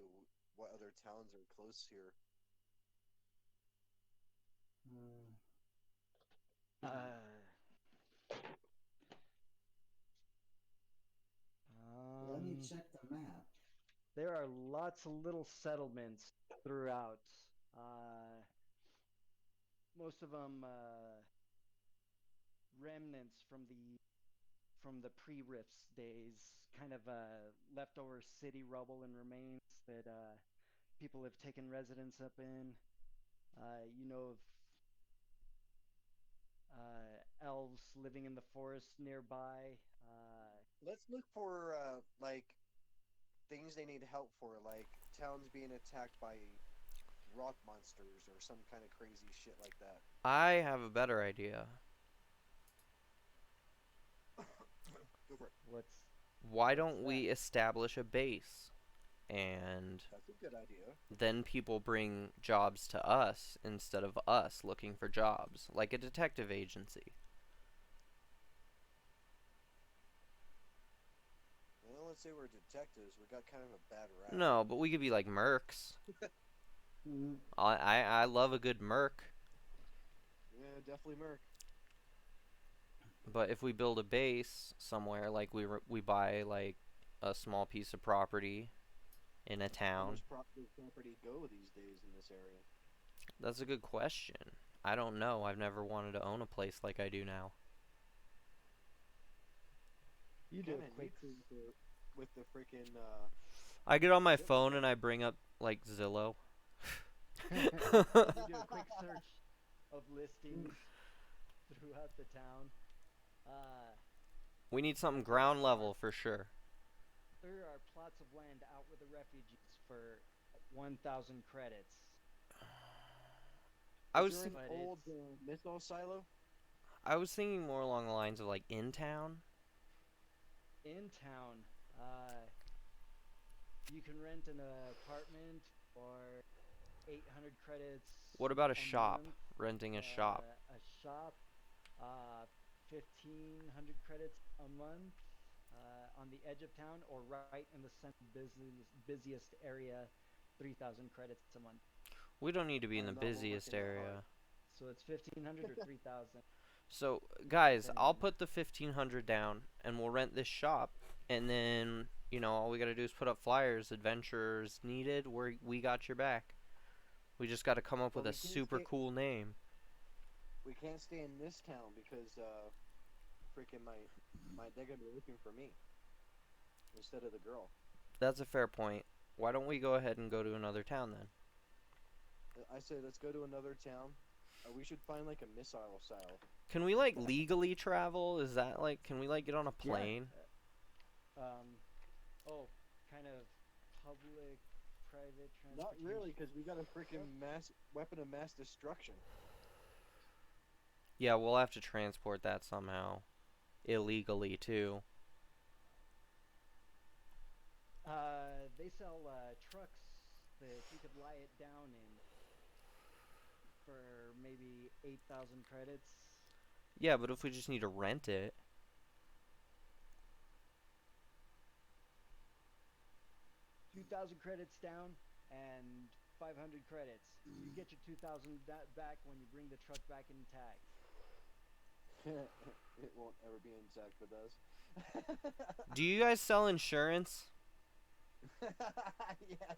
What other towns are close here? Let me check the map. There are lots of little settlements throughout. Most of them remnants from the pre-rifts days, kind of leftover city rubble and remains that people have taken residence up in. You know of elves living in the forest nearby. Let's look for things they need help for, like towns being attacked by rock monsters or some kind of crazy shit like that. I have a better idea. Go for it. Why don't we establish a base? And That's a good idea. then people bring jobs to us instead of us looking for jobs, like a detective agency. Well, let's say we're detectives. We got kind of a bad rap. No, but we could be like mercs. Mm, I love a good merc. Yeah, definitely Merc. But if we build a base somewhere, like we buy like a small piece of property in a How town, much property go these days in this area? that's a good question. I don't know. I've never wanted to own a place like I do now. You do Kind a of quick. need to with the freaking. I get on my phone and I bring up like Zillow. You do a quick search of listings throughout the town. We need something ground level for sure. There are plots of land out with the refugees for 1,000 credits. I Is was there an But old it's- missile silo? I was thinking more along the lines of like in town. In town, you can rent an apartment for 800 credits. What about a shop? month. Renting a shop. A shop, 1,500 credits a month on the edge of town, or right in the center busiest area, 3,000 credits a month. We don't need to be in the I'm not busiest working that area. hard. So it's 1,500 or 3,000. So, guys, Depending I'll on- put the 1,500 down and we'll rent this shop. And then, all we got to do is put up flyers. Adventurers needed. We got your back. We just got to come up But with a we can't super stay- cool name. We can't stay in this town because freaking they're gonna be looking for me instead of the girl. That's a fair point. Why don't we go ahead and go to another town then? I say let's go to another town. We should find like a missile silo. Can we like legally travel? Is that like, can we like get on a plane? Kind of public, private Not transportation. really, because we got a freaking weapon of mass destruction. Yeah, we'll have to transport that somehow. Illegally too. They sell trucks that you could lie it down in for maybe 8,000 credits. Yeah, but if we just need to rent it. 2,000 credits down and 500 credits. You get your 2,000 back when you bring the truck back intact. It won't ever be intact with us. Do you guys sell insurance? Yes.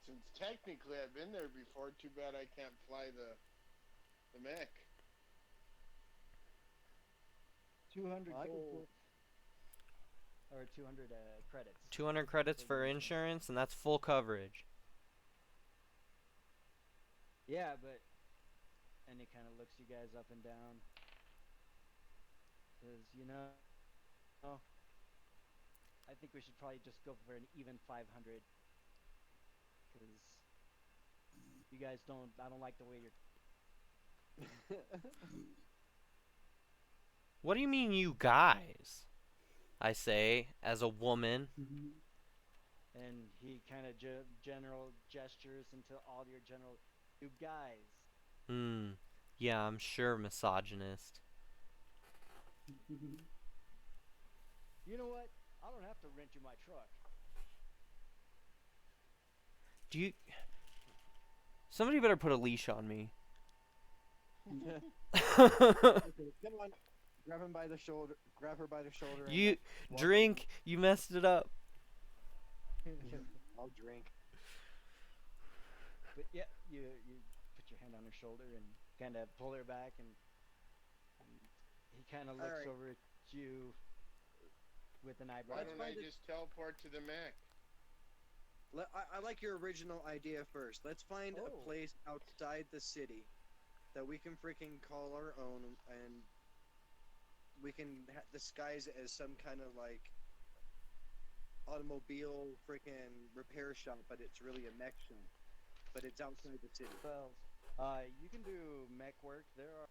Since technically I've been there before, too bad I can't fly the mech. 200 I can gold. Or 200 credits. 200 credits for insurance, and that's full coverage. Yeah, but... And it kind of looks you guys up and down. Because, I think we should probably just go for an even 500. Because you guys I don't like the way you're... What do you mean, you guys? I say, as a woman. And he kind of general gestures into all your general... You guys. Yeah, I'm sure misogynist. You know what? I don't have to rent you my truck. Do you... Somebody better put a leash on me. Okay, come on. Grab him by the shoulder. Grab her by the shoulder. And You walk drink. You messed it up. I'll drink. But yeah, you put your hand on her shoulder and kind of pull her back, and he kind of looks Alright. over at you with an eyebrow. Why Let's don't I find it- just teleport to the mech? I like your original idea first. Let's find a Oh. place outside the city that we can freaking call our own, and we can disguise it as some kind of like automobile freaking repair shop, but it's really a mech shop. But it's outside the city. Well, you can do mech work. There are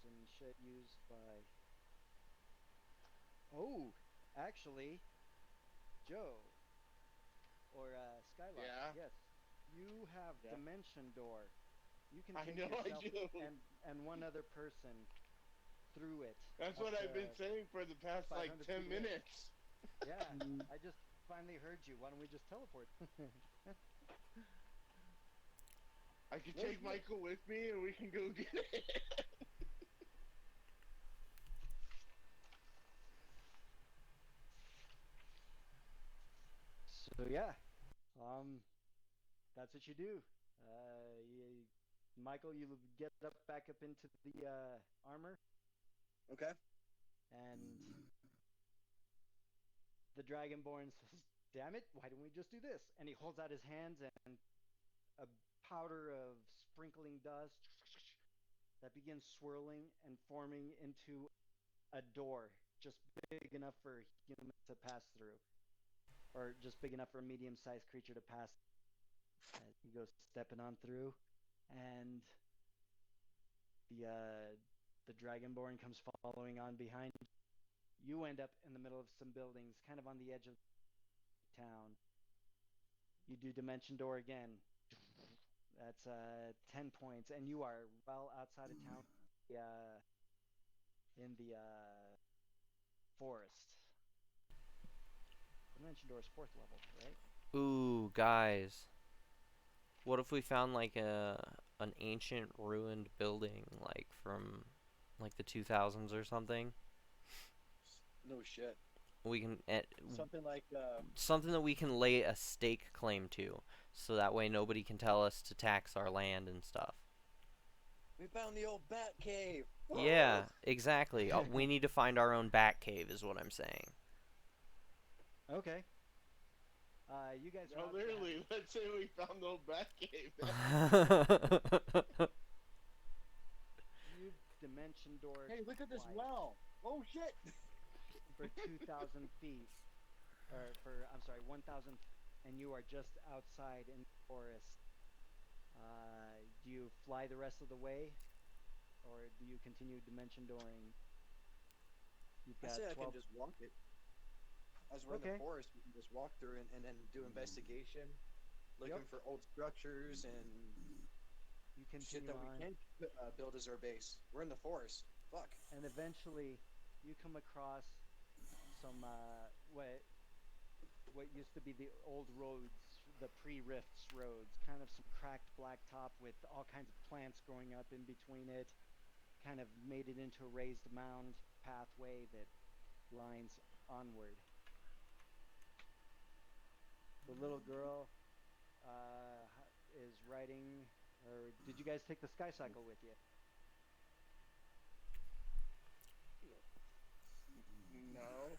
some shit used by... Oh, actually, Joe. Or Skylark. Yeah? Yes. You have Yeah. Dimension Door. You can I take know I yourself do. and one other person through it. That's up what I've to been saying for the past like 500 10 feet away. minutes. Yeah, I just finally heard you. Why don't we just teleport? I can take Michael with me and we can go get it. So yeah, that's what you do. Michael, you get up back up into the armor, Okay. and the Dragonborn says, "Damn it! Why don't we just do this?" And he holds out his hands, and a powder of sprinkling dust that begins swirling and forming into a door, just big enough for humans to pass through, or just big enough for a medium-sized creature to pass. As he goes stepping on through, and the Dragonborn comes following on behind. You end up in the middle of some buildings, kind of on the edge of town. You do Dimension Door again. That's 10 points, and you are well outside of town, in the forest. Dimension Door is 4th level, right? Ooh, guys. What if we found like an ancient ruined building, like from like the 2000s or something? No shit. We can Something like something that we can lay a stake claim to, so that way nobody can tell us to tax our land and stuff. we found the old bat cave. Yeah, exactly. We need to find our own bat cave, is what I'm saying. Okay. You guys No, are out literally, let's say we found the old bat cave. You've Dimension Door. Hey, look at this twice well. Oh shit. for 2,000 feet, or for, I'm sorry, 1,000, and you are just outside in the forest. Do you fly the rest of the way, or do you continue Dimension Dooring? You've I got say I 12. can just walk it. As we're in Okay. the forest, we can just walk through and then do investigation, looking Yep. for old structures and You shit continue that we on, can build as our base. We're in the forest. Fuck. and eventually you come across some what used to be the old roads, the pre-rifts roads, kind of some cracked blacktop with all kinds of plants growing up in between it, kind of made it into a raised mound pathway that lines onward. The little girl is riding, or did you guys take the sky cycle with you? No.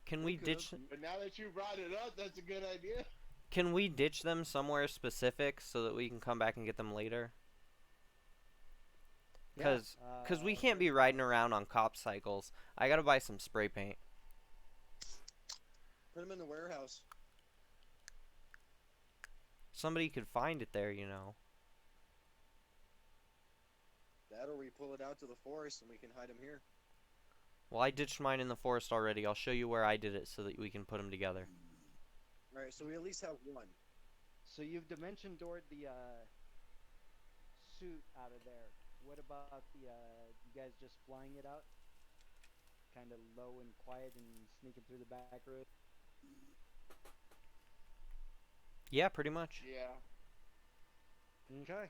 Can we ditch? But now that you brought it up, that's a good idea. Can we ditch them somewhere specific so that we can come back and get them later? Cause we can't be riding around on cop cycles. I gotta buy some spray paint. Put them in the warehouse. Somebody could find it there, you know. That or we pull it out to the forest and we can hide them here. Well, I ditched mine in the forest already. I'll show you where I did it so that we can put them together. Alright, so we at least have one. So you've Dimension Doored the suit out of there. What about the you guys just flying it out? Kind of low and quiet and sneaking through the back road? Yeah, pretty much. Yeah. Okay.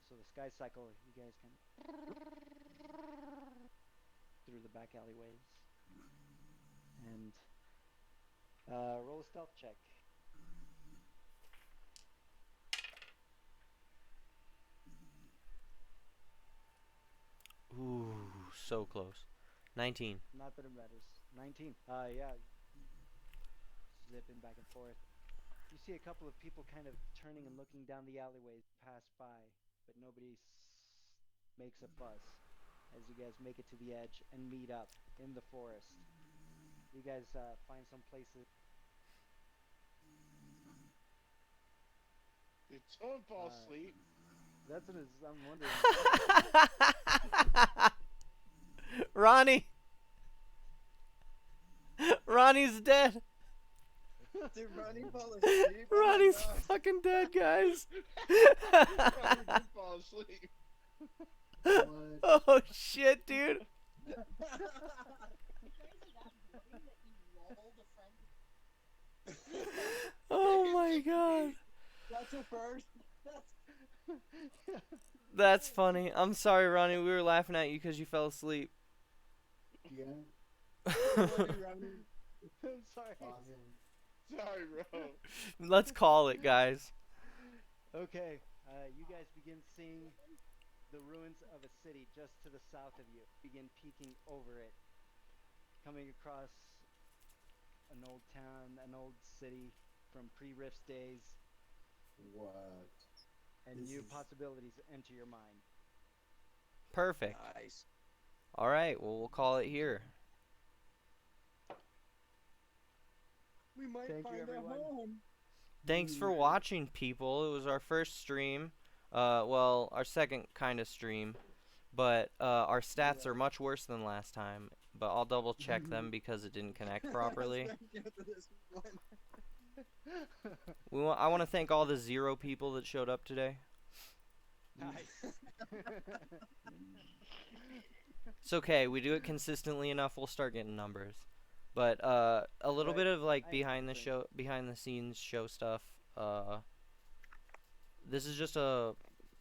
So the sky cycle, you guys can through the back alleyways. And roll a stealth check. Ooh, so close. 19. Not that it matters. 19. Yeah. Zipping back and forth. You see a couple of people kind of turning and looking down the alleyways pass by, but nobody makes a fuss as you guys make it to the edge and meet up in the forest. You guys find some places. Did someone fall asleep? That's what I'm wondering. Ronnie! Ronnie's dead! Did Ronnie fall asleep? Ronnie's Oh my God. fucking dead, guys! Ronnie did fall asleep. Oh shit, dude. Oh my god. That's a first. That's funny. I'm sorry, Ronnie. We were laughing at you because you fell asleep. Yeah. Don't worry, Ronnie. I'm sorry. Sorry, bro. Let's call it, guys. Okay, you guys begin seeing the ruins of a city just to the south of you. Begin peeking over it, coming across an old town, an old city from pre-Rifts days, What? and This new is- possibilities enter your mind. Perfect. Nice. All right. Well, we'll call it here. We might Thank you, find a everyone. home. Thanks for watching, people. It was our first stream. Well, our second kind of stream. But our stats are much worse than last time. But I'll double check them because it didn't connect properly. After this one. I want to thank all the 0 people that showed up today. Nice. It's okay. We do it consistently enough. We'll start getting numbers. But a little Right. bit of like I behind the understand. behind the scenes show stuff. This is just a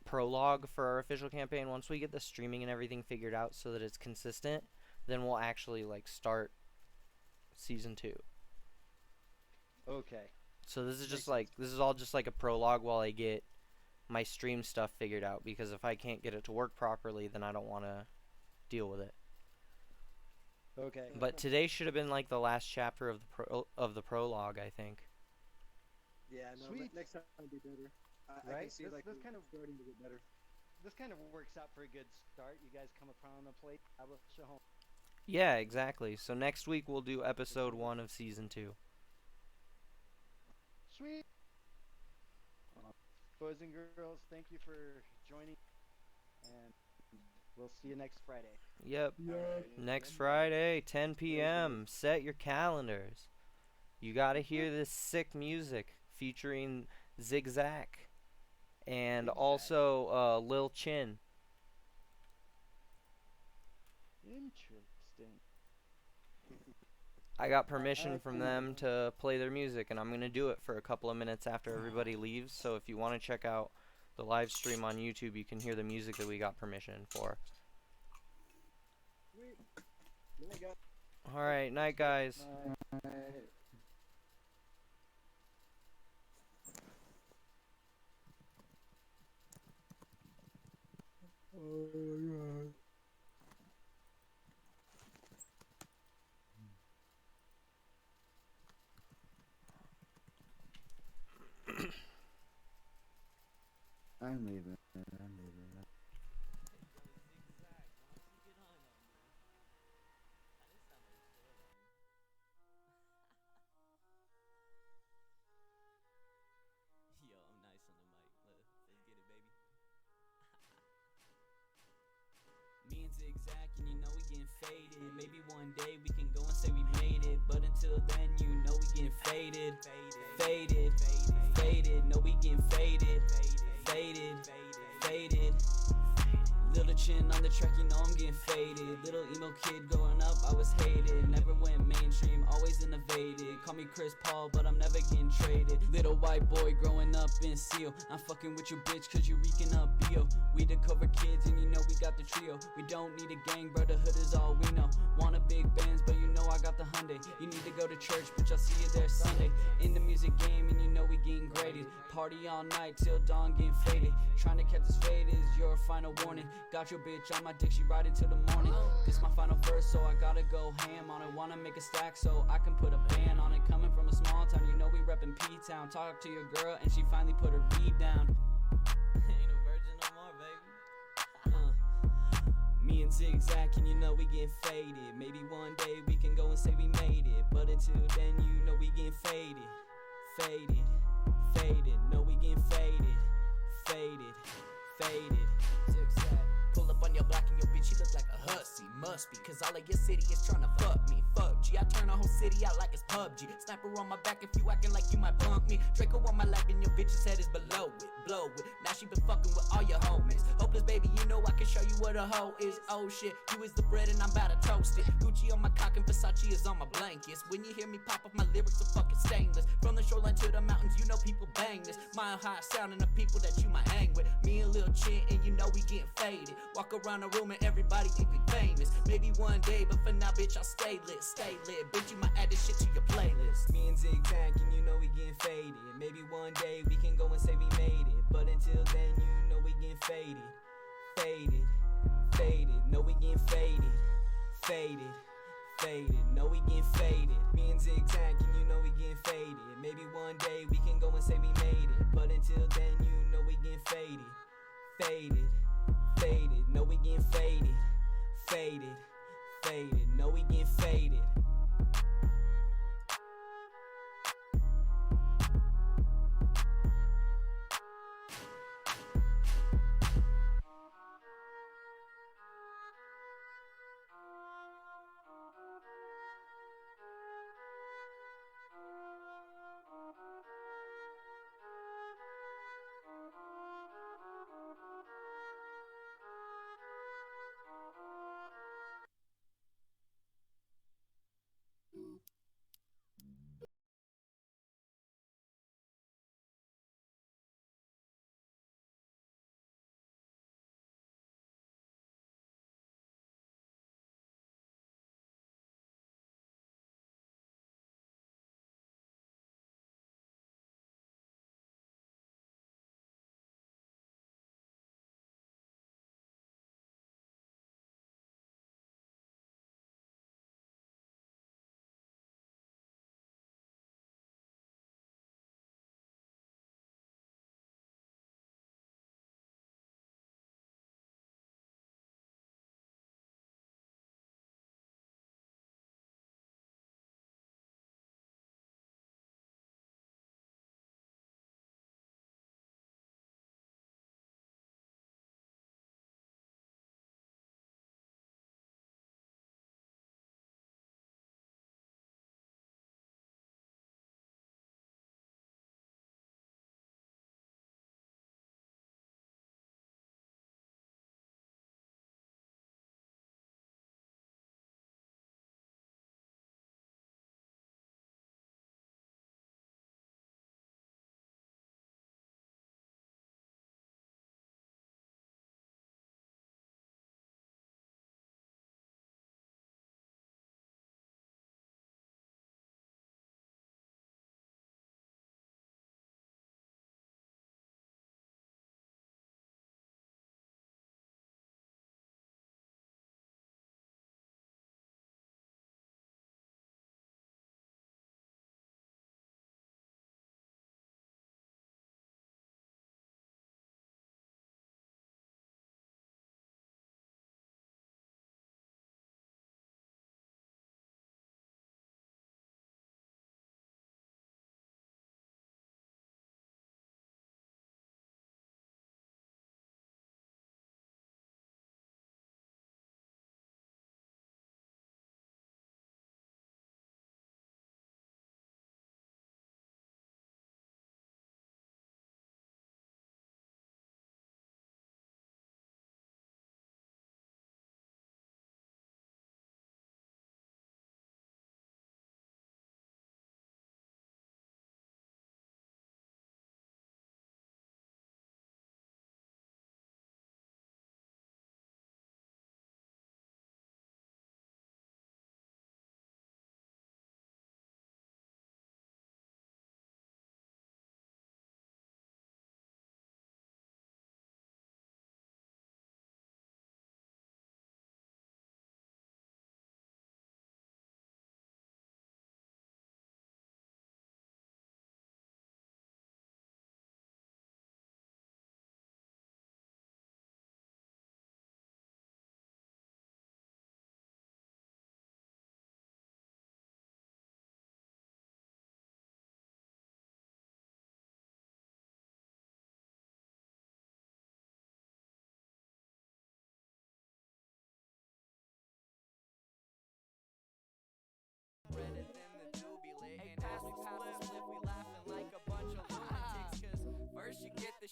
prologue for our official campaign. Once we get the streaming and everything figured out so that it's consistent, then we'll actually like start season 2. Okay. So this is Makes just like this is all just like a prologue while I get my stream stuff figured out, because if I can't get it to work properly, then I don't want to deal with it. Okay. But today should have been like the last chapter of the prologue, I think. Yeah, no, Sweet. next time will be better. I can Right? see This- like this we're kind of- starting to get better. This kind of works out for a good start. You guys come upon a plate, establish a home. Yeah, exactly. So next week we'll do episode 1 of season 2. Sweet. Boys and girls, thank you for joining, and we'll see you next Friday. Yep. Alright. Next Friday, 10 p.m. Set your calendars. You gotta hear this sick music featuring Zigzag and also Lil Chin. Interesting. I got permission from them to play their music, and I'm gonna do it for a couple of minutes after everybody leaves. So if you want to check out the live stream on YouTube, you can hear the music that we got permission for. Sweet. Night, guys. All right, night, guys. Oh my god. I'm leaving. I'm leaving. Yo, I'm nice on the mic. Let's get it, baby. Me and Zigzag, and you know we getting faded. Maybe one day we can go and say we made it, but until then, you know we getting faded, faded, faded. No, we getting faded, faded, faded. Little Chin on the track, you know I'm getting faded. Little emo kid growing up, I was hated. Never went mainstream, always innovated. Call me Chris Paul, but I'm never getting traded. Little white boy growing up in Seal. I'm fucking with your bitch cause you reeking up BO. We the cover kids and you know we got the trio. We don't need a gang, brotherhood is all we know. Want a big Benz, but you know I got the Hyundai. You need to go to church, but I'll see you there Sunday. In the music game and you know we getting graded. Party all night till dawn getting faded. Trying to catch this fade is your final warning. Got your bitch on my dick, she ride till the morning. This my final verse, so I gotta go ham on it. Wanna make a stack so I can put a band on it. Coming from a small town, you know we reppin' P-Town. Talk to your girl and she finally put her V down. Ain't a virgin no more, baby. Me and Zigzag, and you know we getting faded. Maybe one day we can go and say we made it, but until then, you know we getting faded, faded, faded. No, we getting faded, faded, faded. Zigzag, pull Pull up on your block and your bitch, you look like a hussy. Must be, cause all of your city is tryna fuck me. Fuck G, I turn a whole city out like it's PUBG. Sniper on my back if you acting like you might punk me. Draco on my lap and your bitch's head is below it. Blow it, now she been fucking with all your homies. Hopeless baby, you know I can show you what a hoe is. Oh shit, you is the bread and I'm about to toast it. Gucci on my cock and Versace is on my blankets. When you hear me pop up, my lyrics are fucking stainless. From the shoreline to the mountains, you know people bang this. Mile high sounding the people that you might hang with. Me and Lil Chin and you know we getting faded. Walk around the room and everybody think we famous. Maybe one day, but for now, bitch, I'll stay lit, stay lit. Bitch, you might add this shit to your playlist. Me and Zigzag, and you know we getting faded. Maybe one day we can go and say we made it. But until then, you know we getting faded. Faded, faded, no we getting faded. Faded, faded, no we getting faded. Me and Zigzag, and you know we getting faded. Maybe one day we can go and say we made it. But until then, you know we getting faded. Faded, faded, no we getting faded. Faded, faded, no we getting faded.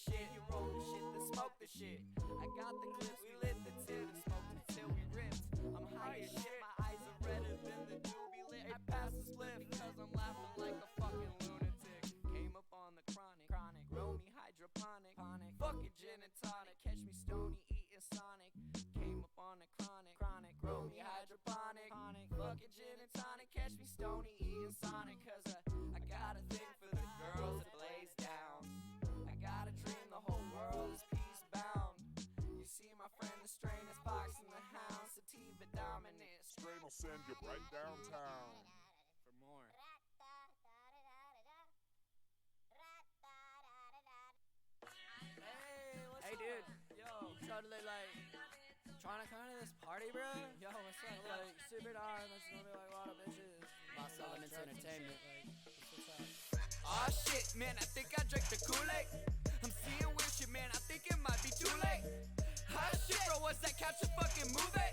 shit. You roll the shit, then smoke the shit. I got the clips, we lit the tip, and smoked it till we ripped. I'm high as shit, my eyes are redder than the doobie lit. I pass the split because I'm laughing like a fucking lunatic. Came up on the chronic, grow me hydroponic. Fuck it, gin and tonic, catch me stony eating Sonic. Came up on the chronic, grow me hydroponic. Fuck it, gin and tonic, catch me stony eating Sonic. Cause I got a thing for the girls that blaze down. I got a dream the whole world is peace bound. You see my friend the strain is Fox and the Hound, sativa dominant. Strain will send you right downtown. For more. Hey dude, yo, totally like trying to come to this party, bro. Yo, what's up? Like super down, there's gonna be like a lot of bitches. Lost Elements Entertainment. What's up? Aw shit, man, I think I drank the Kool-Aid. I'm seeing weird shit, man, I think it might be too late. Ah shit, bro, what's that couch a fucking movie?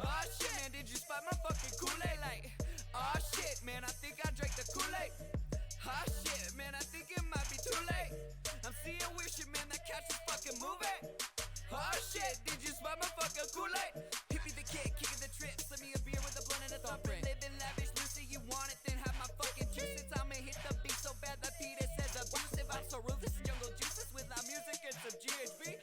Aw shit, man, did you spot my fucking Kool-Aid? Like, aw shit, man, I think I drank the Kool-Aid. Ah shit, man, I think it might be too late. I'm seeing weird shit, man, that couch is fucking moving. Oh shit, did you spot my fucking Kool-Aid? Hippie the kid, kicking the trip, slip me a beer with a blunt and a thumbprint. Living lavish, Lucy, you want it, then have my fucking juices. I'ma hit the beat so bad that Peter says abusive. I'm so ruthless, jungle juices without music and some GHB.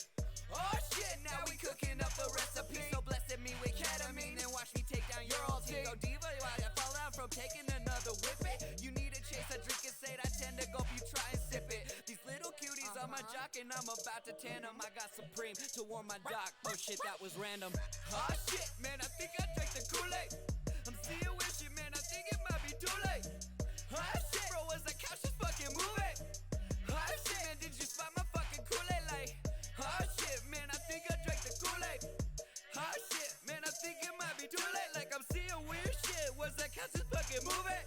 Oh shit, now we cooking up the recipe. So blessed me with ketamine and watch me take down your old team. Go diva while I fall down from taking another whip it. You need a chase, I drink it, say I tend to go, you try and sip it. These little cuties on my jock and I'm about to tan them. I got Supreme to warm my dock. Oh shit, that was random. Oh shit, man, I think I drank the Kool-Aid. I'm seeing weird shit, man, I think it might be too late. Oh shit, bro, was the couch just fucking moving? Oh shit, man, did you spot my fucking Kool-Aid? Like, oh shit, man, I think I drank the Kool-Aid. Oh shit, man, I think it might be too late. Like, I'm seeing weird shit, was that couch just fucking moving?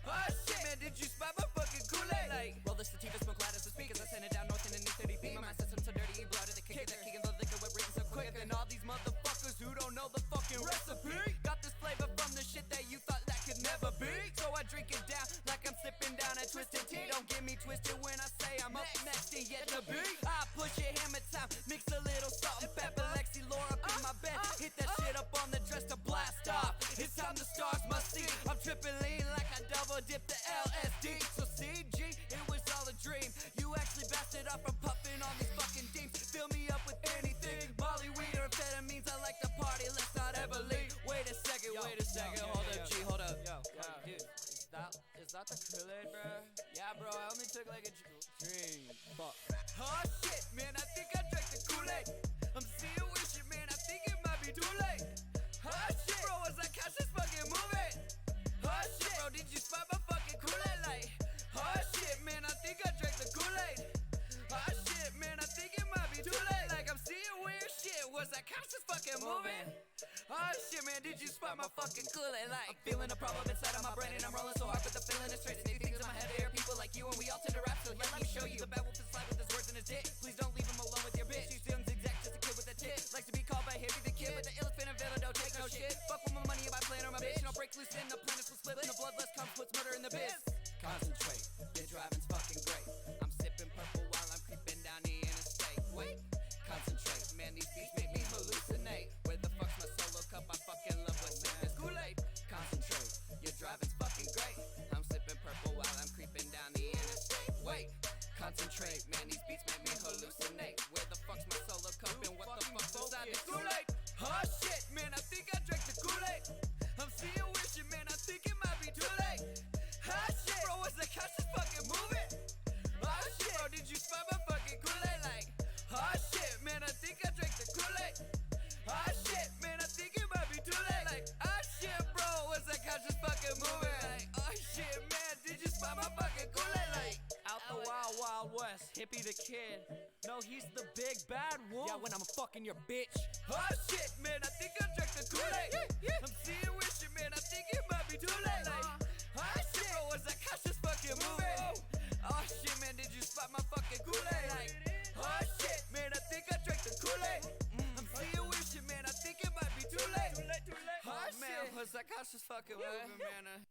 Oh shit, man, did you spot my fucking Kool-Aid? Like, roll the sativa, smoke loud as the speakers. I send it down north in a new 30 beam. My system so dirty, blooded, the kick, they're kicking the liquor, we're breathing so quicker than all these motherfuckers who don't know the fucking recipe. Got this flavor from the shit that you thought that could never be. So I drink it down like I'm sipping down a twisted tea. Don't get me twisted when I say I'm up next and yet to be. I push it hammer time, mix a little salt and pepper, Lexi Laura up in my bed. Hit that shit up on the dress to blast off. It's time the stars must see. I'm tripping lean like I double dip the LSD. So CG, it was all a dream. You actually blasted off from puffing on these fucking deems. Fill me up with anything, Molly, weed, or amphetamines. I like to party, let's not ever leave. Wait a second, hold up, G, hold up. Yo, dude, is that the Kool-Aid, bro? Yeah, bro, I only took like a drink. Fuck. Oh shit, man, I think I drank the Kool-Aid. I'm seeing weird shit, man, I think it might be too late. Oh shit, bro, was that couch just fucking moving? Oh shit, bro, did you spot my fucking Kool-Aid? Like, oh shit, man, I think I drank the Kool-Aid. Oh shit, man, I think it might be too late. Like, I'm seeing weird shit, was that couch just fucking moving? Oh shit, man, did you spot my fucking Kool-Aid? Like, I'm feeling a problem inside of my brain and I'm rolling so hard, but the feeling is straight. These things in my head, they are people like you and we all tend to rap. So yeah, let me show you. The bad wolf is slide with his words and his dick. Please don't leave him alone with your bitch. She's young, zigzag, just a kid with a tit. Likes to be called by hippie the kid, but the illest fan of villain don't take no shit. Fuck with my money if I plan on my bitch. You know, break loose and the planets will split and the bloodlust comes, puts murder in the biz. Concentrate, the driving's fucking great. I'm sipping purple while I'm creeping down the interstate. Wait, concentrate, man, these beats make me hallucinate. Where the fuck's my solo cup? I fucking love what's in this Kool-Aid. Concentrate, your driving's fucking great. I'm sipping purple while I'm creeping down the interstate. Wait, concentrate, man, these beats make me hallucinate. Where the fuck's my solo cup and what the fuck's inside this Kool-Aid? Oh shit, man, I think I drank the Kool-Aid. I'm seeing weird shit, man, I think it might be too late. Oh shit, bro, was the couch just fucking moving? Oh shit, bro, did you spot my fucking Kool-Aid? Like, oh shit, man, I think I drank the Kool-Aid. Oh shit, man, I think it might be too late. Like, oh shit, bro, was that couch just fucking moving? Like, oh shit, man, did you spot my fucking Kool-Aid? Like, out the wild, wild west, hippie the kid. No, he's the big bad wolf. Yeah, when I'm fucking your bitch. Oh shit, man, I think I drank the Kool-Aid. I'm seeing weird shit, man, I think it might be too late. Like, oh shit, bro, was that couch just fucking moving? Oh shit, man, did you spot my fucking Kool-Aid? Like, oh shit, man, I think I drank the Kool-Aid. I'm seeing weird shit, man, I think it might be too late. Oh man, was that couch just fucking moving, man?